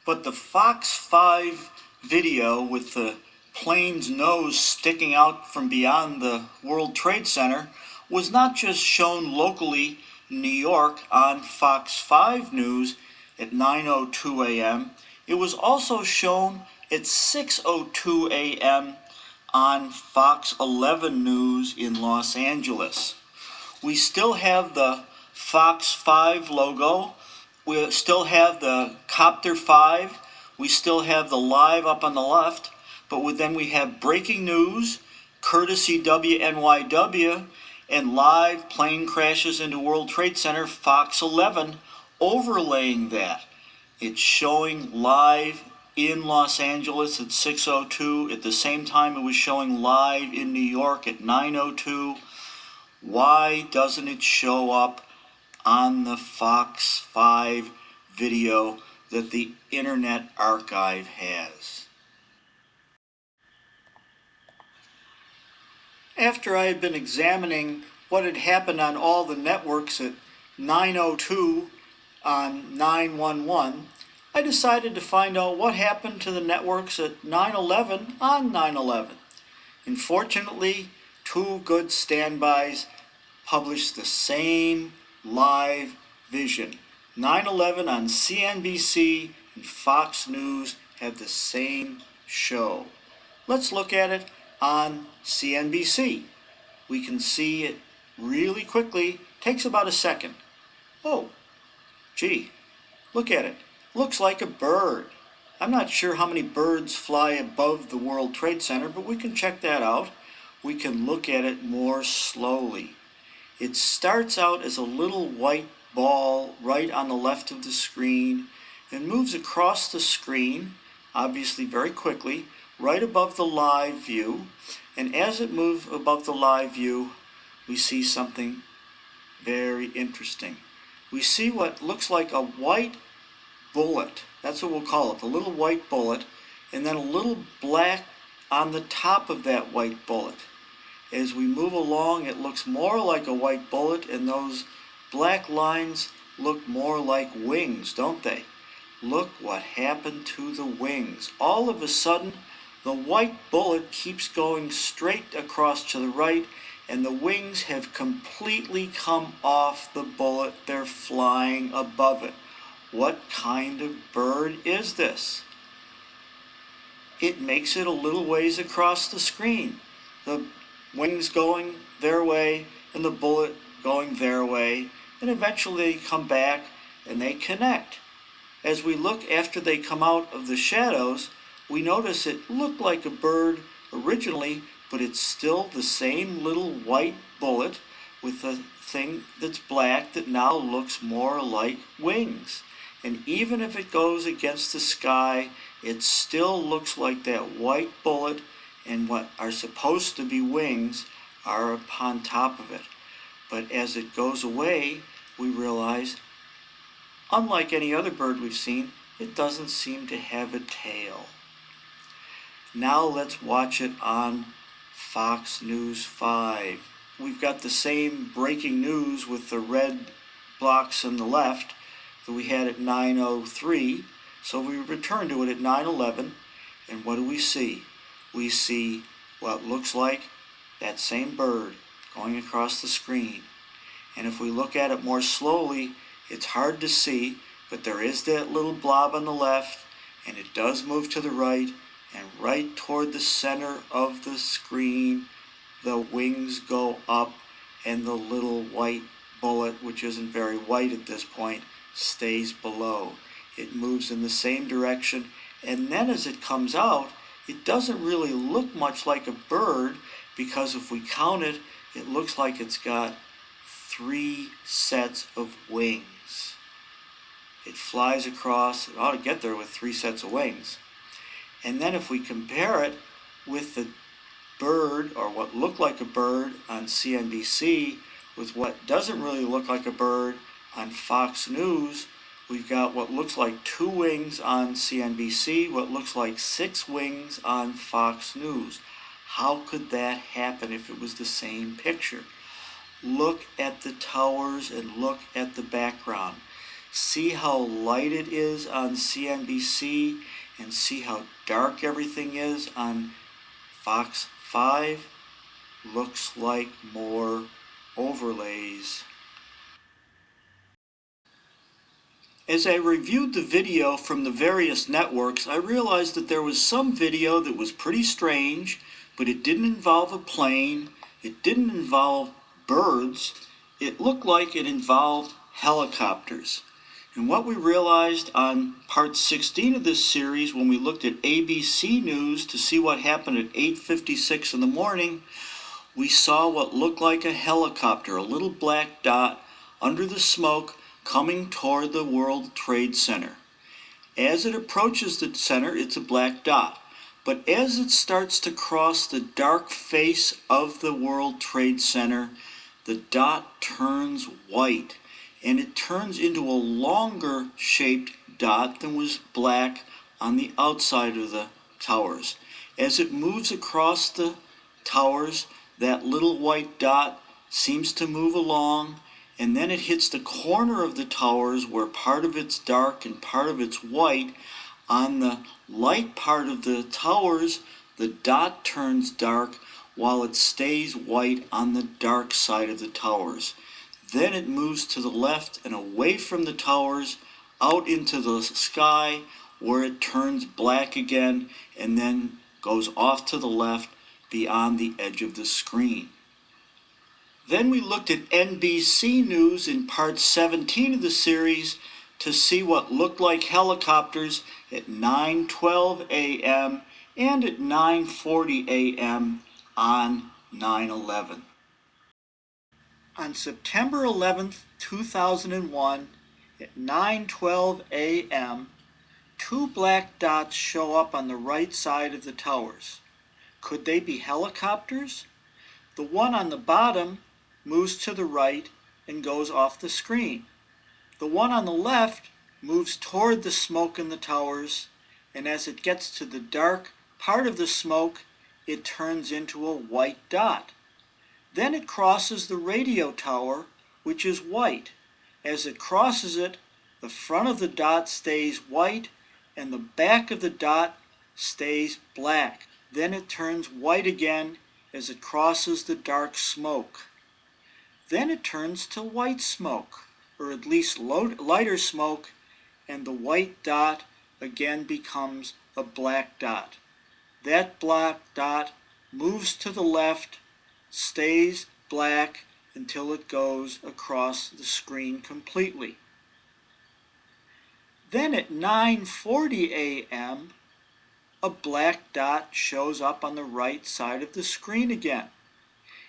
But the Fox 5 video with the plane's nose sticking out from beyond the World Trade Center was not just shown locally in New York on Fox 5 News at 9:02 a.m. It was also shown at 6:02 a.m. on Fox 11 News in Los Angeles. We still have the Fox 5 logo. We still have the Copter 5. We still have the live up on the left. But then we have breaking news, courtesy WNYW, and live plane crashes into World Trade Center, Fox 11, overlaying that. It's showing live in Los Angeles at 6:02. At the same time, it was showing live in New York at 9:02. Why doesn't it show up on the Fox 5 video that the Internet Archive has? After I had been examining what had happened on all the networks at 9:02 on 9/11, I decided to find out what happened to the networks at 9/11 on 9/11. And fortunately, two good standbys published the same live vision. 9/11 on CNBC and Fox News have the same show. Let's look at it on CNBC. We can see it really quickly. Takes about a second. Oh, gee, look at it. Looks like a bird. I'm not sure how many birds fly above the World Trade Center, but we can check that out. We can look at it more slowly. It starts out as a little white ball right on the left of the screen and moves across the screen, obviously very quickly, right above the live view. And as it moves above the live view, we see something very interesting. We see what looks like a white bullet. That's what we'll call it, the little white bullet, and then a little black on the top of that white bullet. As we move along, it looks more like a white bullet, and those black lines look more like wings, don't they? Look what happened to the wings. All of a sudden, the white bullet keeps going straight across to the right, and the wings have completely come off the bullet. They're flying above it. What kind of bird is this? It makes it a little ways across the screen. The wings going their way and the bullet going their way, and eventually they come back and they connect. As we look after they come out of the shadows, we notice it looked like a bird originally, but it's still the same little white bullet with a thing that's black that now looks more like wings. And even if it goes against the sky, it still looks like that white bullet, and what are supposed to be wings are upon top of it. But as it goes away, we realize, unlike any other bird we've seen, it doesn't seem to have a tail. Now let's watch it on Fox News 5. We've got the same breaking news with the red blocks on the left that we had at 9:03. So we return to it at 9:11, and what do we see? We see what looks like that same bird going across the screen. And if we look at it more slowly, it's hard to see, but there is that little blob on the left, and it does move to the right, and right toward the center of the screen, the wings go up, and the little white bullet, which isn't very white at this point, stays below. It moves in the same direction, and then as it comes out, it doesn't really look much like a bird, because if we count it, it looks like it's got 3 sets of wings. It flies across, it ought to get there with 3 sets of wings. And then if we compare it with the bird, or what looked like a bird on CNBC, with what doesn't really look like a bird on Fox News, we've got what looks like 2 wings on CNBC, what looks like 6 wings on Fox News. How could that happen if it was the same picture? Look at the towers and look at the background. See how light it is on CNBC and see how dark everything is on Fox 5. Looks like more overlays. As I reviewed the video from the various networks, I realized that there was some video that was pretty strange, but it didn't involve a plane, it didn't involve birds, it looked like it involved helicopters. And what we realized on part 16 of this series, when we looked at ABC News to see what happened at 8:56 in the morning, we saw what looked like a helicopter, a little black dot under the smoke coming toward the World Trade Center. As it approaches the center, it's a black dot. But as it starts to cross the dark face of the World Trade Center, the dot turns white, and it turns into a longer shaped dot than was black on the outside of the towers. As it moves across the towers, that little white dot seems to move along, and then it hits the corner of the towers where part of it's dark and part of it's white. On the light part of the towers, the dot turns dark while it stays white on the dark side of the towers. Then it moves to the left and away from the towers, out into the sky, where it turns black again and then goes off to the left beyond the edge of the screen. Then we looked at NBC News in part 17 of the series to see what looked like helicopters at 9:12 a.m. and at 9:40 a.m. on 9/11. On September 11th, 2001, at 9:12 a.m., two black dots show up on the right side of the towers. Could they be helicopters? The one on the bottom moves to the right and goes off the screen. The one on the left moves toward the smoke in the towers, and as it gets to the dark part of the smoke, it turns into a white dot. Then it crosses the radio tower, which is white. As it crosses it, the front of the dot stays white and the back of the dot stays black. Then it turns white again as it crosses the dark smoke. Then it turns to white smoke, or at least lighter smoke, and the white dot again becomes a black dot. That black dot moves to the left, stays black until it goes across the screen completely. Then at 9:40 a.m., a black dot shows up on the right side of the screen again.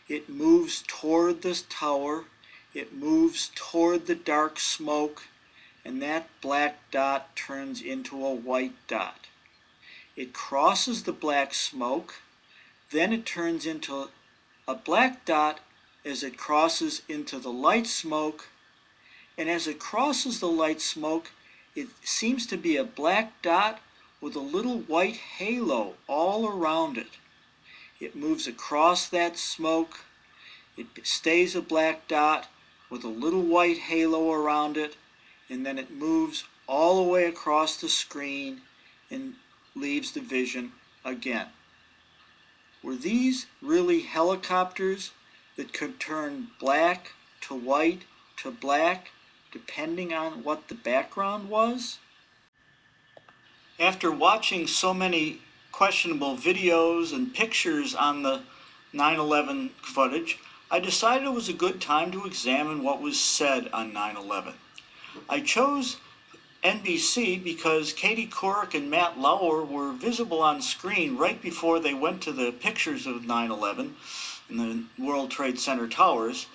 It moves toward this tower, it moves toward the dark smoke, and that black dot turns into a white dot. It crosses the black smoke, then it turns into a black dot as it crosses into the light smoke, and as it crosses the light smoke, it seems to be a black dot with a little white halo all around it. It moves across that smoke, it stays a black dot with a little white halo around it, and then it moves all the way across the screen and leaves the vision again. Were these really helicopters that could turn black to white to black depending on what the background was? After watching so many questionable videos and pictures on the 9/11 footage, I decided it was a good time to examine what was said on 9/11. I chose NBC because Katie Couric and Matt Lauer were visible on screen right before they went to the pictures of 9/11 in the World Trade Center towers,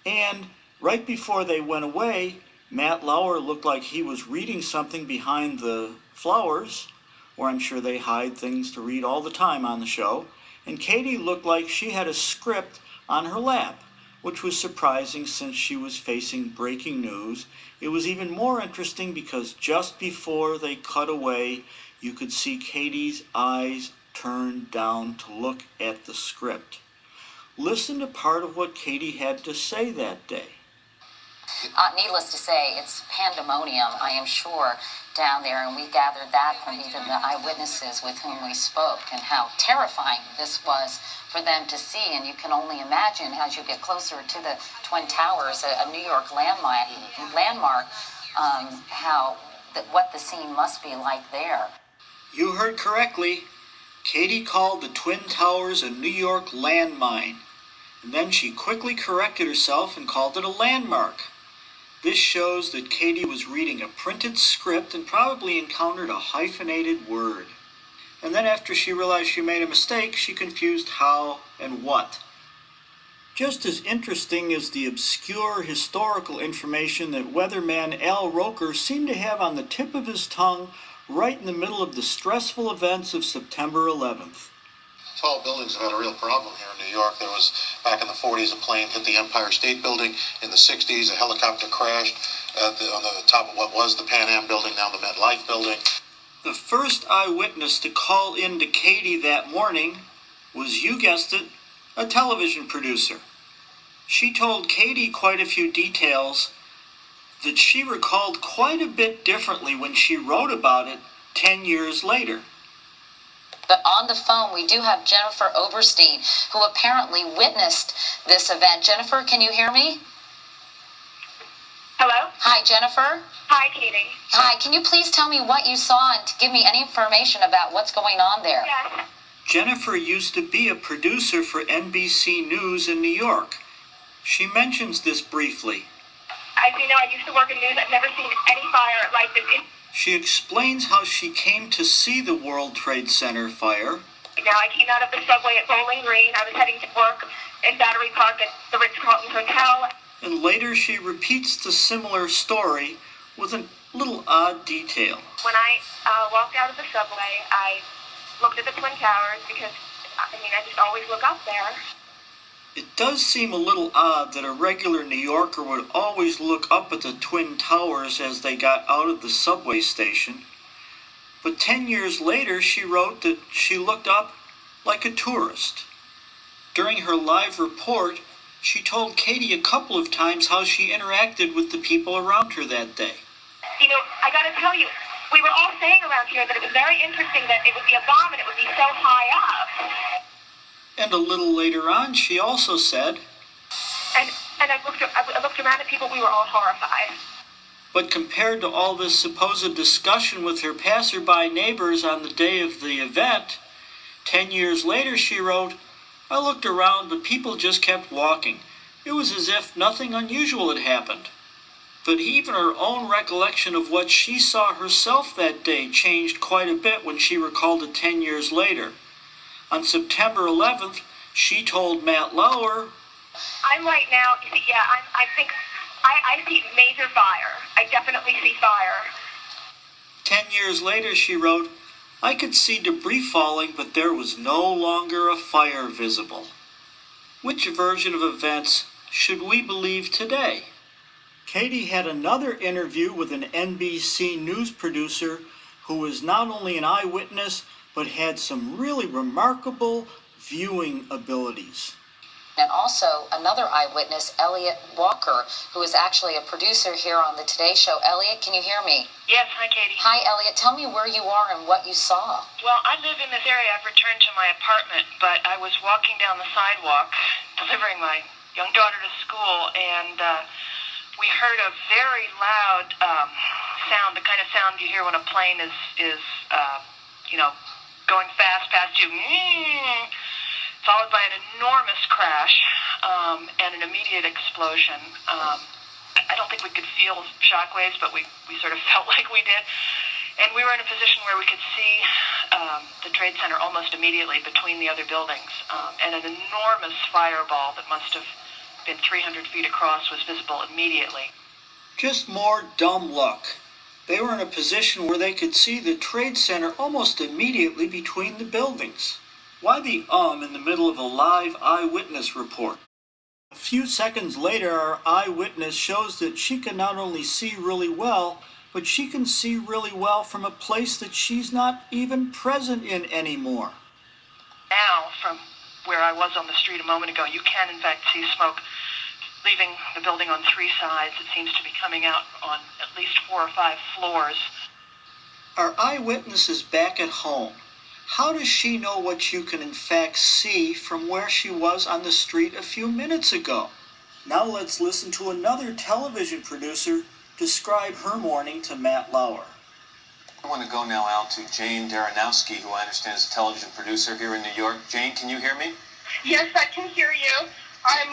and right before they went away, Matt Lauer looked like he was reading something behind the flowers, where I'm sure they hide things to read all the time on the show, and Katie looked like she had a script on her lap, which was surprising since she was facing breaking news. It was even more interesting because just before they cut away, you could see Katie's eyes turn down to look at the script. Listen to part of what Katie had to say that day. Needless to say, it's pandemonium, I am sure, down there, and we gathered that from even the eyewitnesses with whom we spoke, and how terrifying this was for them to see. And you can only imagine, as you get closer to the Twin Towers, a New York landmark, what the scene must be like there. You heard correctly. Katie called the Twin Towers a New York landmine, and then she quickly corrected herself and called it a landmark. This shows that Katie was reading a printed script and probably encountered a hyphenated word. And then after she realized she made a mistake, she confused how and what. Just as interesting as the obscure historical information that weatherman Al Roker seemed to have on the tip of his tongue right in the middle of the stressful events of September 11th. Tall buildings have had a real problem here in New York. There was, back in the 40s, a plane hit the Empire State Building. In the 60s, a helicopter crashed on the top of what was the Pan Am Building, now the MetLife Building. The first eyewitness to call in to Katie that morning was, you guessed it, a television producer. She told Katie quite a few details that she recalled quite a bit differently when she wrote about it 10 years later. But on the phone, we do have Jennifer Oberstein, who apparently witnessed this event. Jennifer, can you hear me? Hello? Hi, Jennifer. Hi, Katie. Hi, can you please tell me what you saw and to give me any information about what's going on there? Yes. Jennifer used to be a producer for NBC News in New York. She mentions this briefly. As you know, I used to work in news. I've never seen any fire like this. She explains how she came to see the World Trade Center fire. Now, I came out of the subway at Bowling Green. I was heading to work in Battery Park at the Ritz-Carlton Hotel. And later she repeats the similar story with a little odd detail. When I walked out of the subway, I looked at the Twin Towers because, I just always look up there. It does seem a little odd that a regular New Yorker would always look up at the Twin Towers as they got out of the subway station. But 10 years later, she wrote that she looked up like a tourist. During her live report, she told Katie a couple of times how she interacted with the people around her that day. I gotta tell you, we were all saying around here that it was very interesting that it would be a bomb and it would be so high up. And a little later on, she also said, And I looked around at people, we were all horrified. but compared to all this supposed discussion with her passerby neighbors on the day of the event, 10 years later she wrote, I looked around, but people just kept walking. It was as if nothing unusual had happened. But even her own recollection of what she saw herself that day changed quite a bit when she recalled it 10 years later. On September 11th, she told Matt Lauer, I'm right now, I see major fire. I definitely see fire. 10 years later, she wrote, I could see debris falling, but there was no longer a fire visible. Which version of events should we believe today? Katie had another interview with an NBC News producer who was not only an eyewitness, but had some really remarkable viewing abilities. And also another eyewitness, Elliot Walker, who is actually a producer here on the Today Show. Elliot, can you hear me? Yes, hi, Katie. Hi, Elliot. Tell me where you are and what you saw. Well, I live in this area. I've returned to my apartment, but I was walking down the sidewalk, delivering my young daughter to school, and we heard a very loud sound, the kind of sound you hear when a plane is going fast past you. Followed by an enormous crash and an immediate explosion. I don't think we could feel shockwaves, but we sort of felt like we did. And we were in a position where we could see the Trade Center almost immediately between the other buildings. And an enormous fireball that must have been 300 feet across was visible immediately. Just more dumb luck. They were in a position where they could see the Trade Center almost immediately between the buildings. Why the in the middle of a live eyewitness report? A few seconds later, our eyewitness shows that she can not only see really well, but she can see really well from a place that she's not even present in anymore. Now, from where I was on the street a moment ago, you can in fact see smoke leaving the building on 3 sides. It seems to be coming out on at least 4 or 5 floors. Our eyewitness is back at home. How does she know what you can in fact see from where she was on the street a few minutes ago? Now let's listen to another television producer describe her morning to Matt Lauer. I want to go now out to Jane Daranowski, who I understand is a television producer here in New York. Jane, can you hear me? Yes, I can hear you. I'm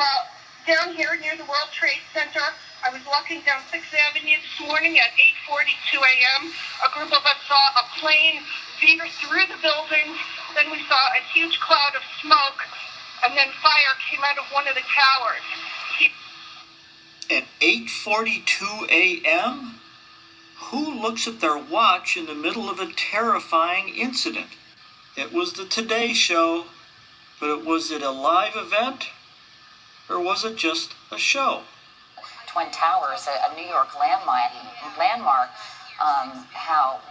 down here near the World Trade Center. I was walking down 6th Avenue this morning at 8:42 a.m. A group of us saw a plane veer through the buildings. Then we saw a huge cloud of smoke, and then fire came out of one of the towers. At 8:42 a.m.? Who looks at their watch in the middle of a terrifying incident? It was the Today Show, but was it a live event? Or was it just a show? Twin Towers, a New York landmark, how...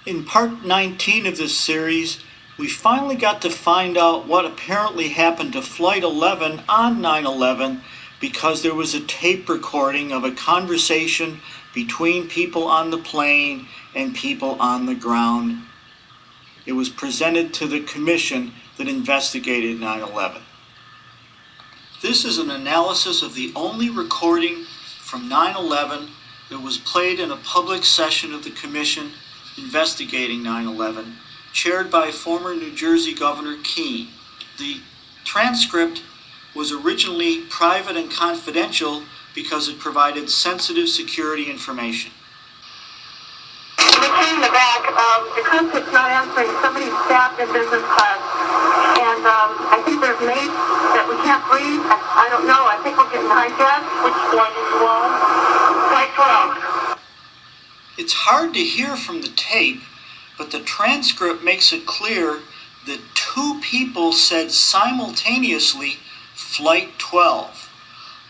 In part 19 of this series, we finally got to find out what apparently happened to Flight 11 on 9/11 because there was a tape recording of a conversation between people on the plane and people on the ground. It was presented to the commission that investigated 9/11. This is an analysis of the only recording from 9/11 that was played in a public session of the commission investigating 9/11, chaired by former New Jersey Governor Keene. The transcript was originally private and confidential because it provided sensitive security information. In the back, the cockpit's not answering. Somebody's stabbed in business class. And I think there's mates that we can't breathe. I don't know. I think we're getting hijacked. Which flight is 12? Flight 12. It's hard to hear from the tape, but the transcript makes it clear that two people said simultaneously, Flight 12.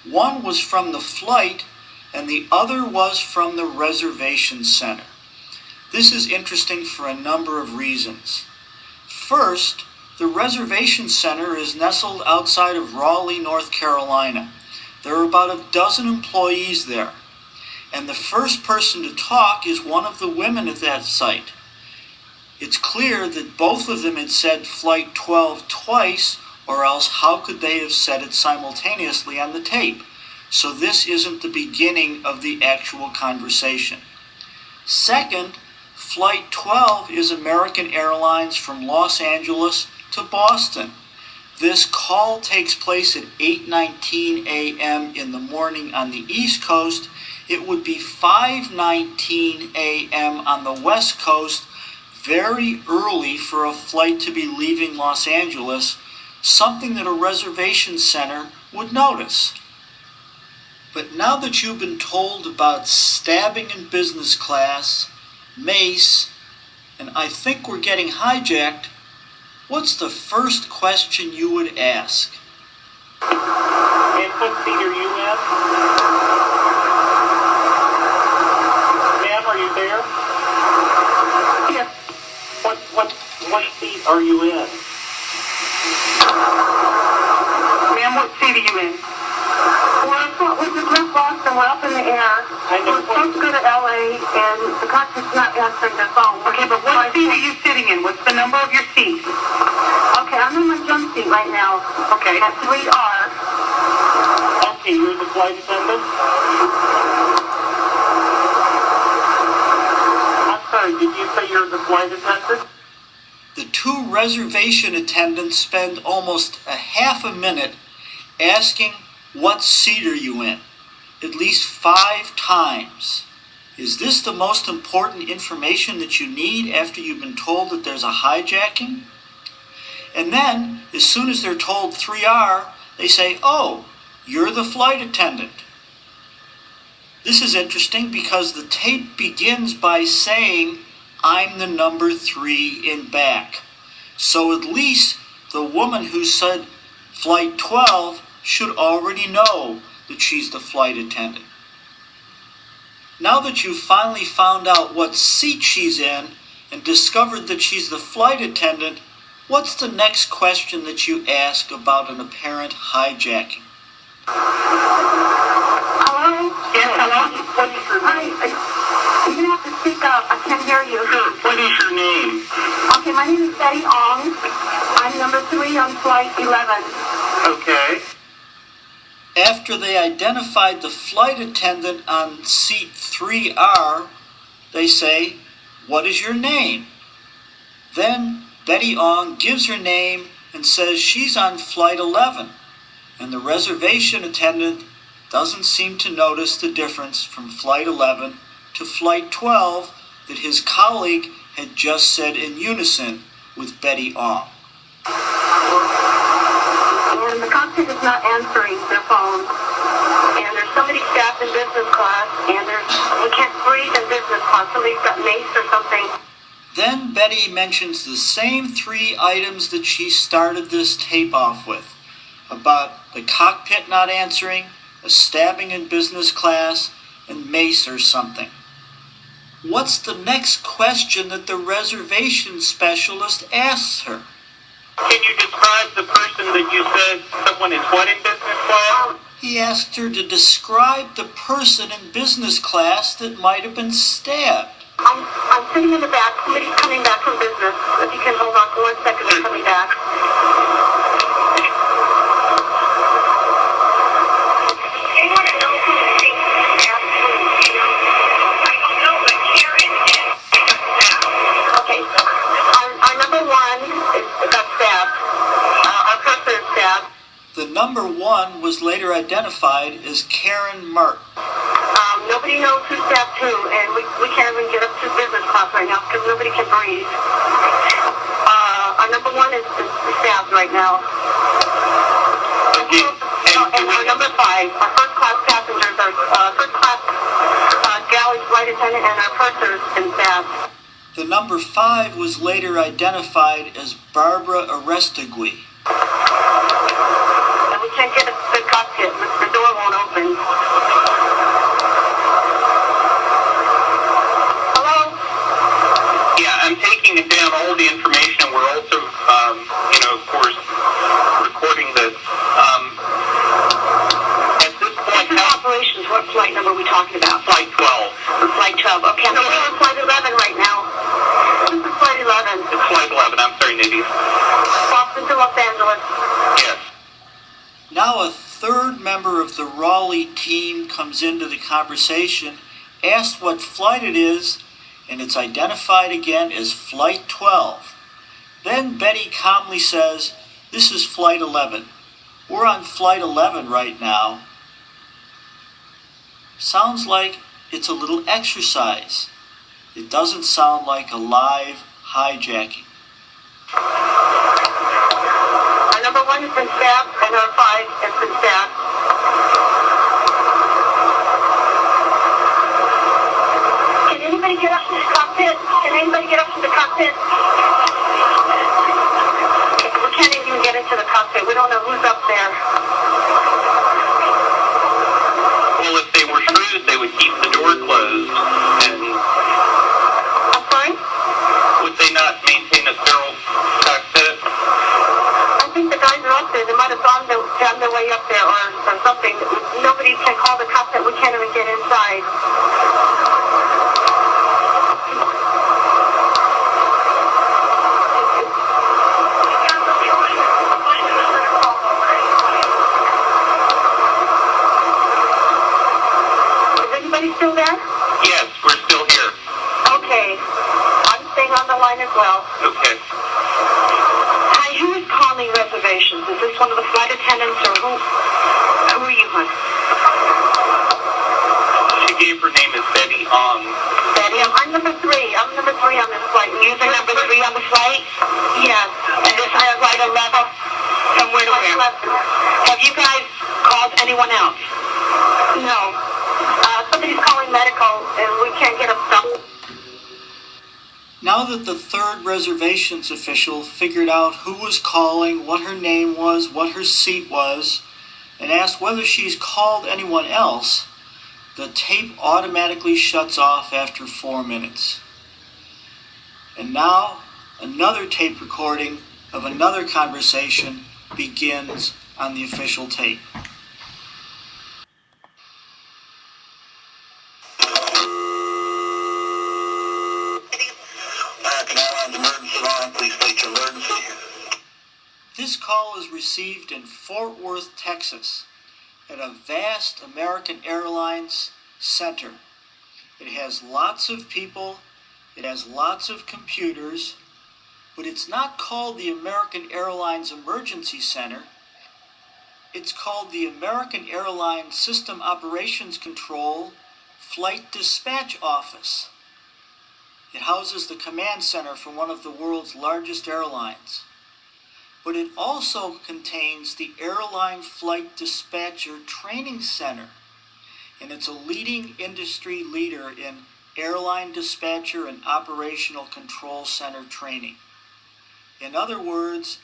One was from the flight, and the other was from the reservation center. This is interesting for a number of reasons. First, the reservation center is nestled outside of Raleigh, North Carolina. There are about a dozen employees there, and the first person to talk is one of the women at that site. It's clear that both of them had said Flight 12 twice, or else how could they have said it simultaneously on the tape? So this isn't the beginning of the actual conversation. Second, Flight 12 is American Airlines from Los Angeles to Boston. This call takes place at 8:19 a.m. in the morning on the East Coast. It would be 5:19 a.m. on the West Coast, very early for a flight to be leaving Los Angeles, something that a reservation center would notice. But now that you've been told about stabbing in business class, mace, and I think we're getting hijacked, what's the first question you would ask? And what seat are you in? Ma'am, are you there? Yes. What seat are you in? Ma'am, what seat are you in? We just left Boston. We're up in the air. We're supposed to go to LA, and the cockpit's not answering their phone. Okay, but what seat are you sitting in? What's the number of your seat? Okay, I'm in my jump seat right now. Okay. At 3R. Okay, you're the flight attendant? I'm sorry, did you say you're the flight attendant? The two reservation attendants spend almost a half a minute asking, what seat are you in? At least 5 times. Is this the most important information that you need after you've been told that there's a hijacking? And then, as soon as they're told 3R, they say, oh, you're the flight attendant. This is interesting because the tape begins by saying, I'm the number 3 in back. So at least the woman who said Flight 12 should already know that she's the flight attendant. Now that you've finally found out what seat she's in and discovered that she's the flight attendant, what's the next question that you ask about an apparent hijacking? Hello? Yes, hello? What is your name? You're going to have to speak up. I can't hear you. Sure. What is your name? Okay, my name is Betty Ong. I'm number 3 on Flight 11. Okay. After they identified the flight attendant on seat 3R, they say, what is your name? Then Betty Ong gives her name and says she's on Flight 11, and the reservation attendant doesn't seem to notice the difference from Flight 11 to Flight 12 that his colleague had just said in unison with Betty Ong. And the cockpit is not answering their phone. And there's somebody stabbed in business class, and we can't breathe in business class. Somebody's got mace or something. Then Betty mentions the same 3 items that she started this tape off with, about the cockpit not answering, a stabbing in business class, and mace or something. What's the next question that the reservation specialist asks her? Can you describe the person that you said someone is what in business class? He asked her to describe the person in business class that might have been stabbed. I'm sitting in the back. Somebody's coming back from business. If you can hold on for 1 second, they're coming back. The number 1 was later identified as Karen Martin. Nobody knows who's stabbed who, and we can't even get up to business class right now because nobody can breathe. Our number 1 is stabbed right now. And our number 5, our first class passengers, our first class galley flight attendant, and our pursers been stabbed. The number 5 was later identified as Barbara Arestigui. And we can't get the cockpit. The door won't open. Hello? Yeah, I'm taking down all the information. We're also, of course, recording this. At this point, this is operations. What flight number are we talking about? Flight 12. Flight 12. Okay, so we're on flight 11 right now. This is flight 11. It's flight 11. I'm sorry, Nidhi. Boston to Los Angeles. Yes. Now a third member of the Raleigh team comes into the conversation, asks what flight it is, and it's identified again as Flight 12. Then Betty calmly says, "This is Flight 11. We're on Flight 11 right now." Sounds like it's a little exercise. It doesn't sound like a live hijacking. Our number 1 has been stabbed, and our 5 has been stabbed. Can anybody get up to the cockpit? Can anybody get up to the cockpit? We can't even get into the cockpit. We don't know who's up there. Well, if they were shrewd, they would keep the door closed. And I'm sorry? would they not maintain a sterile cockpit? I think the guys are up there. They might have found their way up there or something. Nobody can call the cockpit. We can't even get inside. Is anybody still there? Yes, we're still here. Okay. I'm staying on the line as well. Okay. Hi, who is calling reservations? Is this one of the flight attendants or who? Who are you, hon? She gave her name as Betty Ong. Betty, I'm number 3. I'm number 3 on this flight. You're number 3 on the flight? Yes. And this is flight 11? From where to where? 11. Have you guys called anyone else? No. Somebody's calling medical and we can't get them stopped. Now that the third reservations official figured out who was calling, what her name was, what her seat was, and asked whether she's called anyone else, the tape automatically shuts off after 4 minutes. And now another tape recording of another conversation begins on the official tape. Please state your emergency. This call is received in Fort Worth, Texas, at a vast American Airlines center. It has lots of people, it has lots of computers, but it's not called the American Airlines Emergency Center. It's called the American Airlines System Operations Control Flight Dispatch Office. It houses the command center for one of the world's largest airlines. But it also contains the Airline Flight Dispatcher Training Center, and it's a leading industry leader in airline dispatcher and operational control center training. In other words,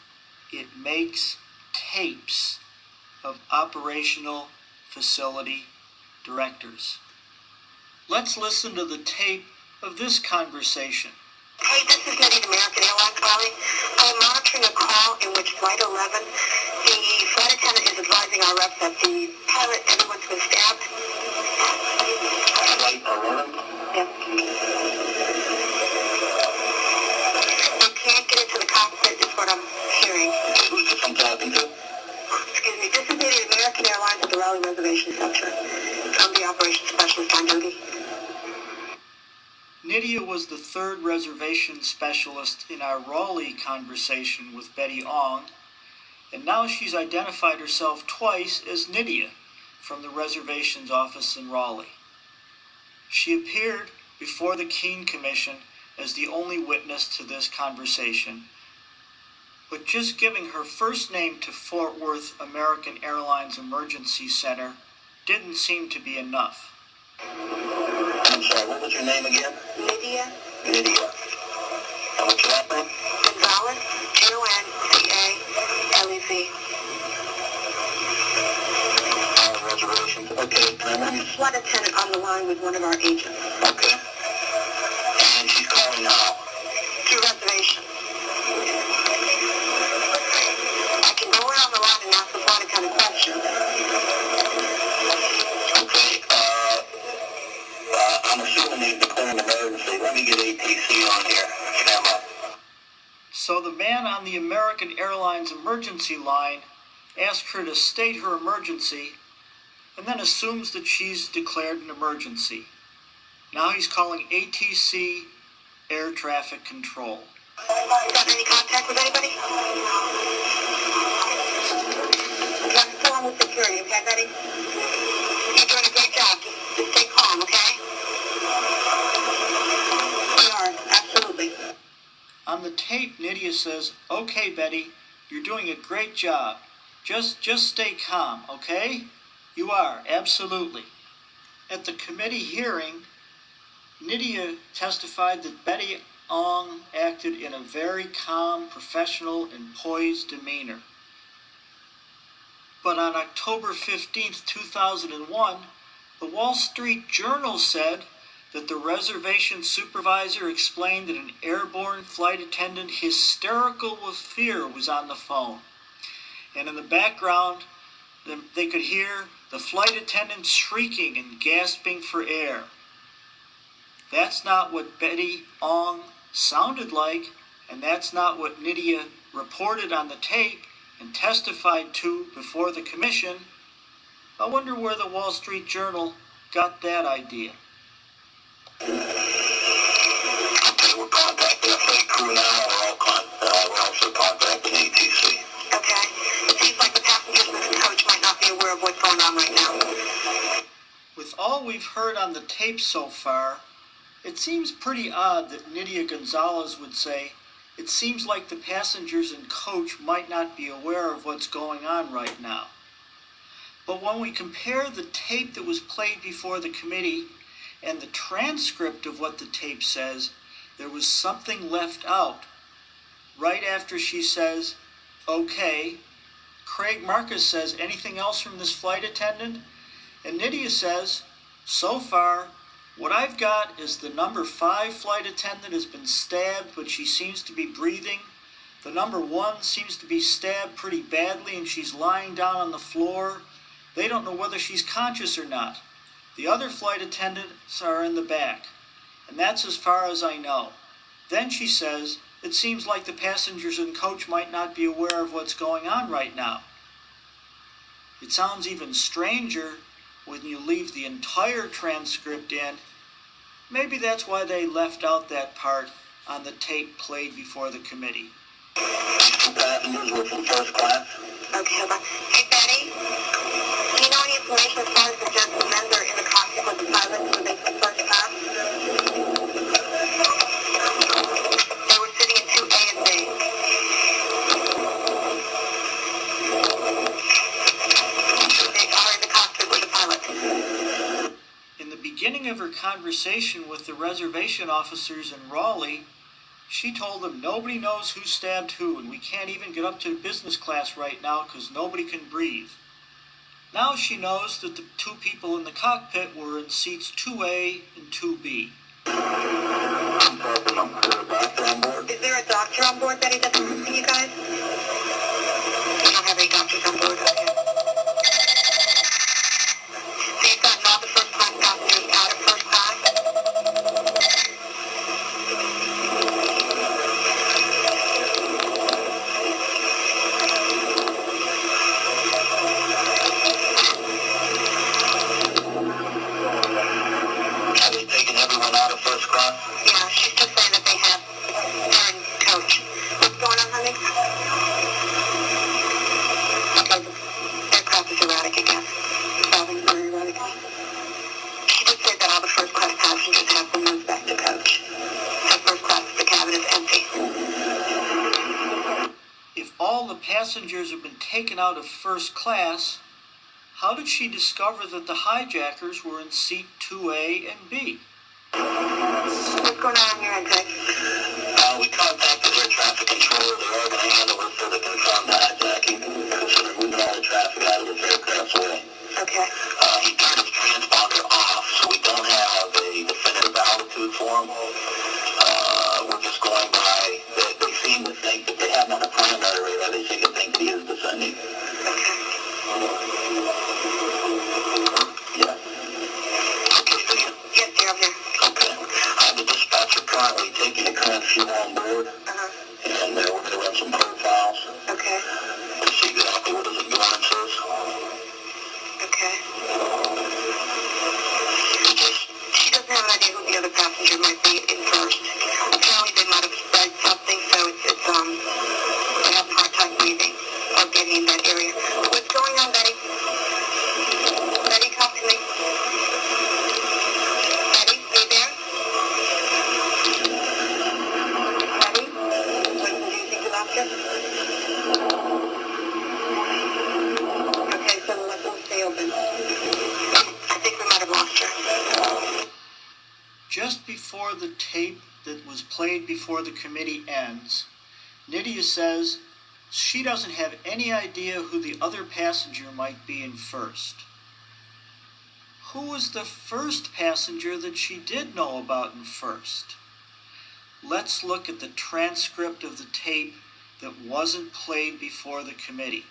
it makes tapes of operational facility directors. Let's listen to the tape of this conversation. Hey, this is Nidhi, American Airlines Valley. I'm monitoring a call in which Flight 11, the flight attendant is advising our reps that the pilot, everyone's been stabbed. Flight 11? Yep. We can't get into the cockpit is what I'm hearing. Who's this I'm talking to? Excuse me, this is Nidhi, American Airlines at the Raleigh Reservation Center. I'm the operations specialist on duty. Nydia was the third reservation specialist in our Raleigh conversation with Betty Ong, and now she's identified herself twice as Nydia from the reservations office in Raleigh. She appeared before the Keene Commission as the only witness to this conversation, but just giving her first name to Fort Worth American Airlines Emergency Center didn't seem to be enough. I'm sorry, what was your name again? Lydia Lydia. And what's your last name? Gonzalez, Goncalez. Reservations. Okay. I'm a flight attendant on the line with one of our agents. Okay. And she's calling now. To reservation. I can go around the line and ask the flight attendant questions. Okay. I'm assuming they've declared an emergency. Let me get ATC on here. Stand by. So the man on the American Airlines emergency line asks her to state her emergency and then assumes that she's declared an emergency. Now he's calling ATC Air Traffic Control. Got any contact with anybody? Just go on with security, okay, Betty? You're doing a great job. Just stay calm, okay? We are, absolutely. On the tape, Nydia says, "Okay, Betty, you're doing a great job. Just stay calm, okay?" "You are, absolutely." At the committee hearing, Nydia testified that Betty Ong acted in a very calm, professional, and poised demeanor. But on October 15th, 2001, the Wall Street Journal said that the reservation supervisor explained that an airborne flight attendant hysterical with fear was on the phone. And in the background, they could hear the flight attendant shrieking and gasping for air. That's not what Betty Ong sounded like, and that's not what Nydia reported on the tape and testified to before the commission. I wonder where the Wall Street Journal got that idea. Okay, we're contacting the flight crew now. We're also contacting ATC. Okay. It seems like the passengers in the coach might not be aware of what's going on right now. With all we've heard on the tape so far, it seems pretty odd that Nydia Gonzalez would say, "It seems like the passengers in coach might not be aware of what's going on right now." But when we compare the tape that was played before the committee and the transcript of what the tape says, there was something left out. Right after she says, "Okay," Craig Marcus says, "Anything else from this flight attendant?" And Nydia says, "So far, what I've got is the number 5 flight attendant has been stabbed, but she seems to be breathing. The number 1 seems to be stabbed pretty badly and she's lying down on the floor. They don't know whether she's conscious or not. The other flight attendants are in the back. And that's as far as I know." Then she says, "It seems like the passengers in coach might not be aware of what's going on right now." It sounds even stranger when you leave the entire transcript in. Maybe that's why they left out that part on the tape played before the committee. Passengers were from first class. Okay, hold on. Hey, Betty, do you know any information as far as the gentlemen that are in the cockpit with the pilots? Were they from first class? They were sitting in 2A and B. They are in the cockpit with the pilots. In the beginning of her conversation with the reservation officers in Raleigh, she told them nobody knows who stabbed who, and we can't even get up to business class right now because nobody can breathe. Now she knows that the 2 people in the cockpit were in seats 2A and 2B. Is there a doctor on board, Betty, that's assisting you guys? We don't have any doctors on board. Okay. So you've gotten all the first class passengers out of first class? Have they taken everyone out of first class? Yeah, she's just saying that they're in coach. What's going on, honey? taken out of first class, how did she discover that the hijackers were in seat 2A and B? What's going on here, Jake? We contacted air traffic control. They are going to handle it so they can confirm the hijacking. So they're moving all the traffic out of this aircraft's way. Okay. He turned his transponder off, so we don't have a definitive altitude for him. We're just going by, they seem to think that they have him on the primary radar. They seem to think he is descending. Okay. Yeah. Okay, Vivian? Yes, dear, I'm here. Okay. The dispatcher currently taking the current fuel on board. And we're going to run some profiles. Okay. To see exactly what his endurance is. Okay. She doesn't have an idea who the other passenger might be in first. Apparently they might have spread something, so it's they have a hard time breathing or getting in that area. What's going on, Betty? Betty, talk to me. Betty, are you there? Betty? Do you think you lost her? Okay, so we'll stay open. I think we might have lost her. Just before the tape that was played before the committee ends, Nydia says she doesn't have any idea who the other passenger might be in first. Who was the first passenger that she did know about in first? Let's look at the transcript of the tape that wasn't played before the committee.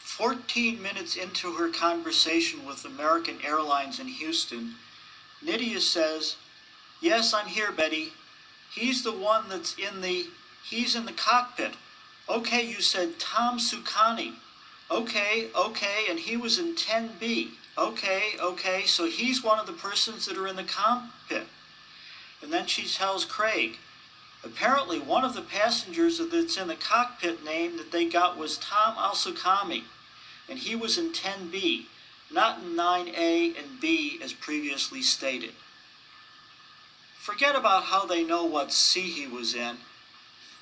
14 minutes into her conversation with American Airlines in Houston, Nydia says, "Yes, I'm here, Betty. He's the one he's in the cockpit. Okay, you said Tom Sukani. Okay, and he was in 10B. Okay, so he's one of the persons that are in the cockpit." And then she tells Craig, apparently one of the passengers that's in the cockpit name that they got was Tom Al-Sukami, and he was in 10B, not in 9A and B as previously stated. Forget about how they know what C he was in.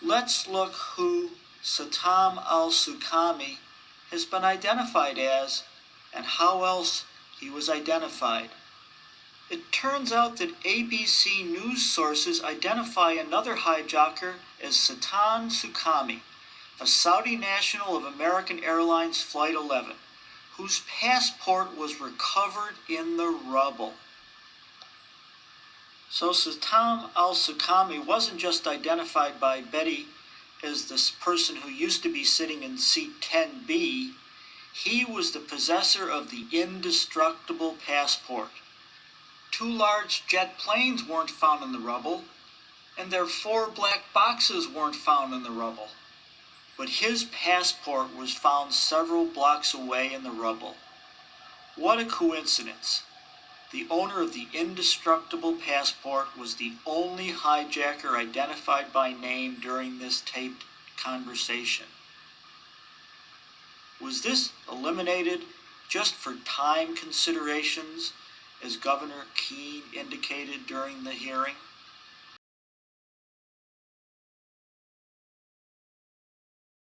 Let's look who Satam Al-Sukami has been identified as and how else he was identified. It turns out that ABC news sources identify another hijacker as Satan Sukami, a Saudi national of American Airlines Flight 11, whose passport was recovered in the rubble. So Satam Al-Sukami wasn't just identified by Betty as this person who used to be sitting in seat 10B, he was the possessor of the indestructible passport. 2 large jet planes weren't found in the rubble, and their 4 black boxes weren't found in the rubble. But his passport was found several blocks away in the rubble. What a coincidence. The owner of the indestructible passport was the only hijacker identified by name during this taped conversation. Was this eliminated just for time considerations, as Governor Keene indicated during the hearing?